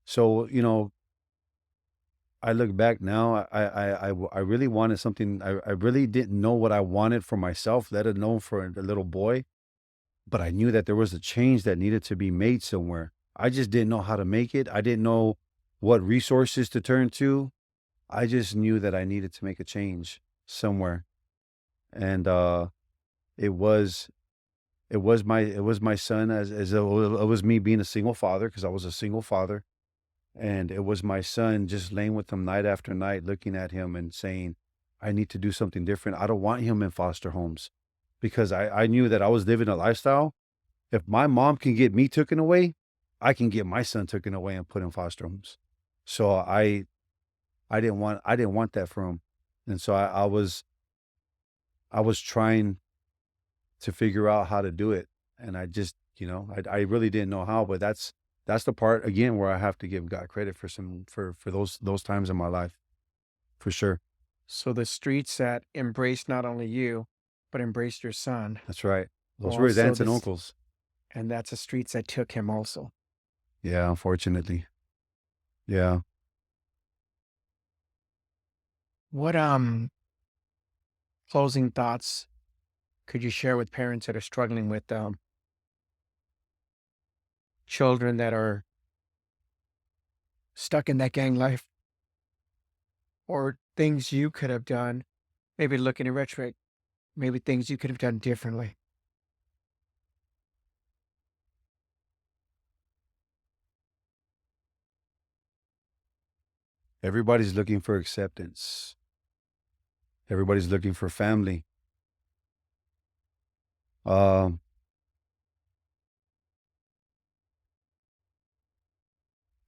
so, you know, I look back now, I really wanted something. I really didn't know what I wanted for myself, let alone for a little boy. But I knew that there was a change that needed to be made somewhere. I just didn't know how to make it. I didn't know what resources to turn to. I just knew that I needed to make a change somewhere. And it was it was my son, as it was me being a single father, because I was a single father. And it was my son just laying with him night after night, looking at him and saying, I need to do something different. I don't want him in foster homes, because I knew that I was living a lifestyle. If my mom can get me taken away, I can get my son taken away and put in foster homes. So I didn't want that for him. And so I was trying to figure out how to do it. And I just, you know, I really didn't know how, but that's the part again where I have to give God credit for for those times in my life, for sure. So the streets that embraced not only you, but embraced your son, That's right. were Those were his also aunts and this, uncles. and that's the streets that took him also. Yeah, unfortunately. Yeah. What closing thoughts could you share with parents that are struggling with children that are stuck in that gang life, or things you could have done, maybe looking in retrospect, maybe things you could have done differently? Everybody's looking for acceptance. Everybody's looking for family. Um,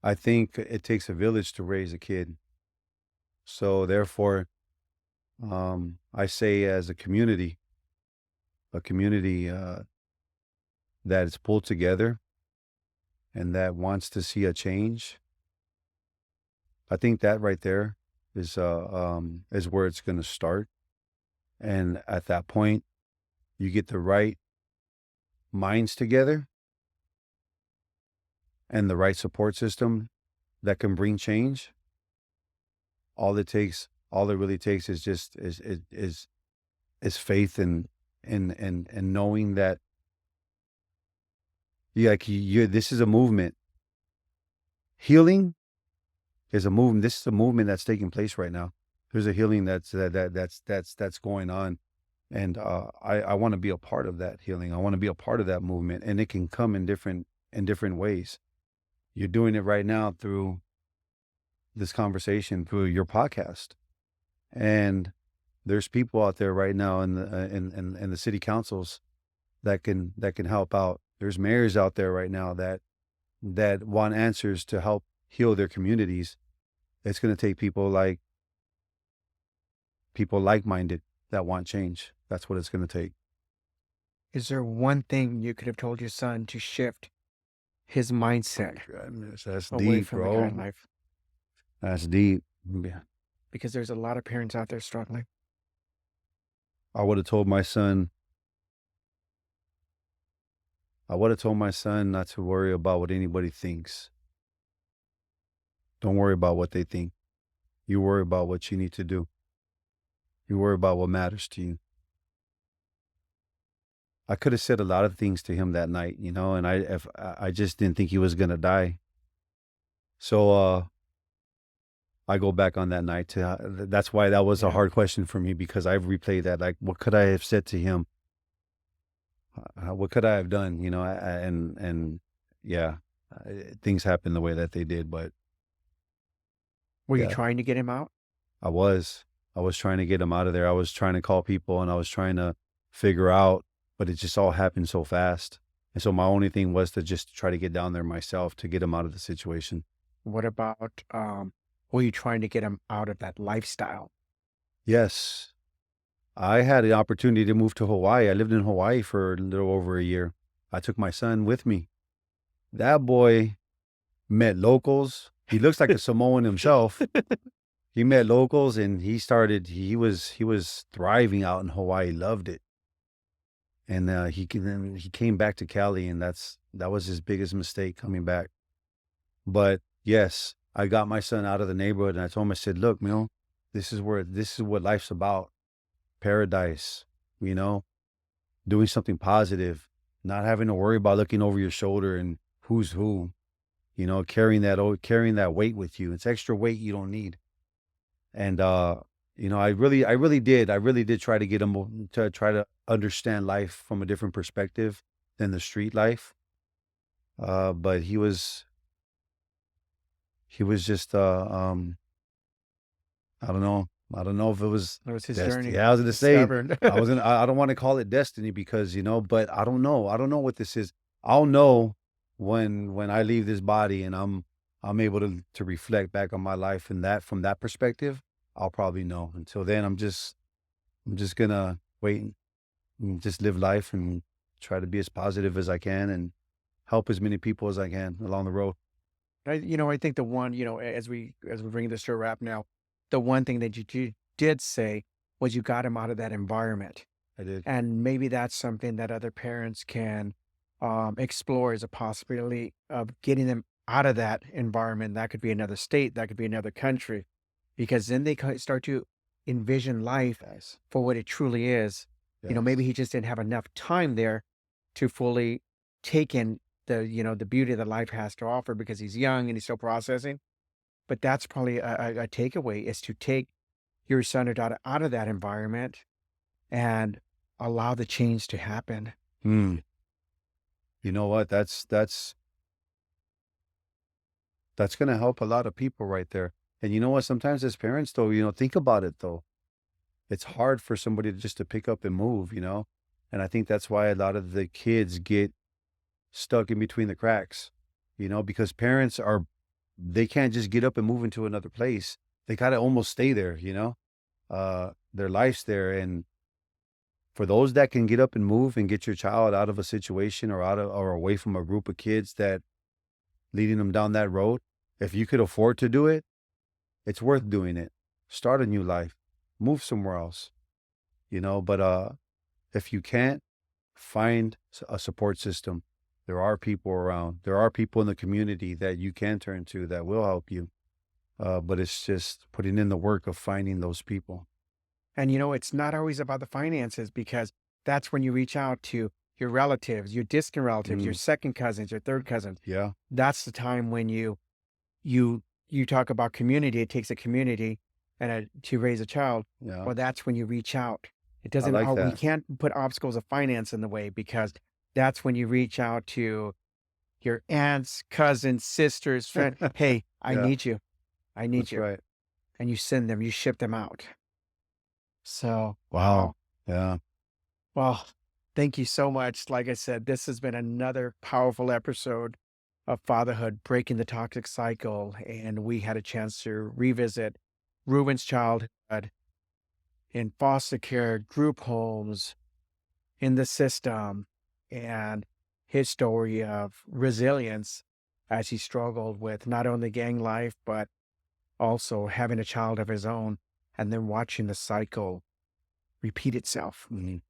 I think it takes a village to raise a kid. So therefore, I say as a community that is pulled together and that wants to see a change. I think that right there is where it's going to start. And at that point, you get the right minds together and the right support system that can bring change. All it really takes is just is faith and knowing that this is a movement. Healing is a movement. This is a movement that's taking place right now. There's a healing that's going on. And I want to be a part of that healing. I want to be a part of that movement. And it can come in different ways. You're doing it right now through this conversation, through your podcast. And there's people out there right now in the in the city councils that can help out There's mayors out there right now that want answers to help heal their communities. It's going to take people like-minded that want change. That's what it's going to take. Is there one thing you could have told your son to shift his mindset Goodness, that's away deep, from the kind bro. life? That's deep. Yeah. Because there's a lot of parents out there struggling. I would have told my son. I would have told my son not to worry about what anybody thinks. Don't worry about what they think. You worry about what you need to do. You worry about what matters to you. I could have said a lot of things to him that night, and I just didn't think he was gonna die. So I go back on that night to that's why that was a Yeah. hard question for me, because I've replayed that, like, what could I have said to him? What could I have done? And yeah, things happened the way that they did, but Were you yeah, trying to get him out? I was. I was trying to get him out of there. I was trying to call people and I was trying to figure out, but it just all happened so fast. And so my only thing was to just try to get down there myself to get him out of the situation. What about, were you trying to get him out of that lifestyle? Yes, I had the opportunity to move to Hawaii. I lived in Hawaii for a little over a year. I took my son with me. That boy met locals. He looks like a Samoan himself. He met locals and he was thriving out in Hawaii, loved it. And he came back to Cali, and that was his biggest mistake, coming back. But yes, I got my son out of the neighborhood and I told him, I said, look, this is what life's about. Paradise, you know, doing something positive, not having to worry about looking over your shoulder and who's who, carrying that weight with you. It's extra weight you don't need. And I really did try to get him to try to understand life from a different perspective than the street life. But he was just I don't know. I don't know if it was That was his destiny. journey. Yeah, I was gonna say, Stubborn. I don't want to call it destiny, because, but I don't know. I don't know what this is. I'll know when I leave this body and I'm able to reflect back on my life, and that from that perspective, I'll probably know. Until then, I'm just gonna wait and just live life and try to be as positive as I can and help as many people as I can along the road. I think the one, as we bring this to a wrap now, the one thing that you did say was you got him out of that environment. I did. And maybe that's something that other parents can explore as a possibility of getting them out of that environment. That could be another state, that could be another country, because then they start to envision life Yes. for what it truly is. Maybe Yes. he just didn't have enough time there to fully take in the beauty that life has to offer because he's young and he's still processing. But that's probably a takeaway, is to take your son or daughter out of that environment and allow the change to happen. Hmm. You know what? That's gonna help a lot of people right there. And you know what? Sometimes as parents, though, think about it though. It's hard for somebody to just to pick up and move. And I think that's why a lot of the kids get stuck in between the cracks, because they can't just get up and move into another place. They gotta almost stay there. Their life's there. And for those that can get up and move and get your child out of a situation, or away from a group of kids that leading them down that road, if you could afford to do it, it's worth doing it. Start a new life, move somewhere else. But if you can't, find a support system. There are people around. There are people in the community that you can turn to that will help you. But it's just putting in the work of finding those people. And it's not always about the finances, because that's when you reach out to your relatives, your distant relatives, your Mm, second cousins, your third cousins. yeah, That's the time when you talk about community. It takes a community to raise a child. yeah. Well, that's when you reach out. It I doesn't. like We that. can't put obstacles of finance in the way, because that's when you reach out to your aunts, cousins, sisters, friend. Hey, I Yeah, need you. I need that's you. right. And you send them. You ship them out. So, Wow. wow. Yeah. Well, Thank you so much. Like I said, this has been another powerful episode of fatherhood, breaking the toxic cycle. And we had a chance to revisit Ruben's childhood in foster care, group homes, in the system, and his story of resilience as he struggled with not only gang life, but also having a child of his own and then watching the cycle repeat itself. Mhm.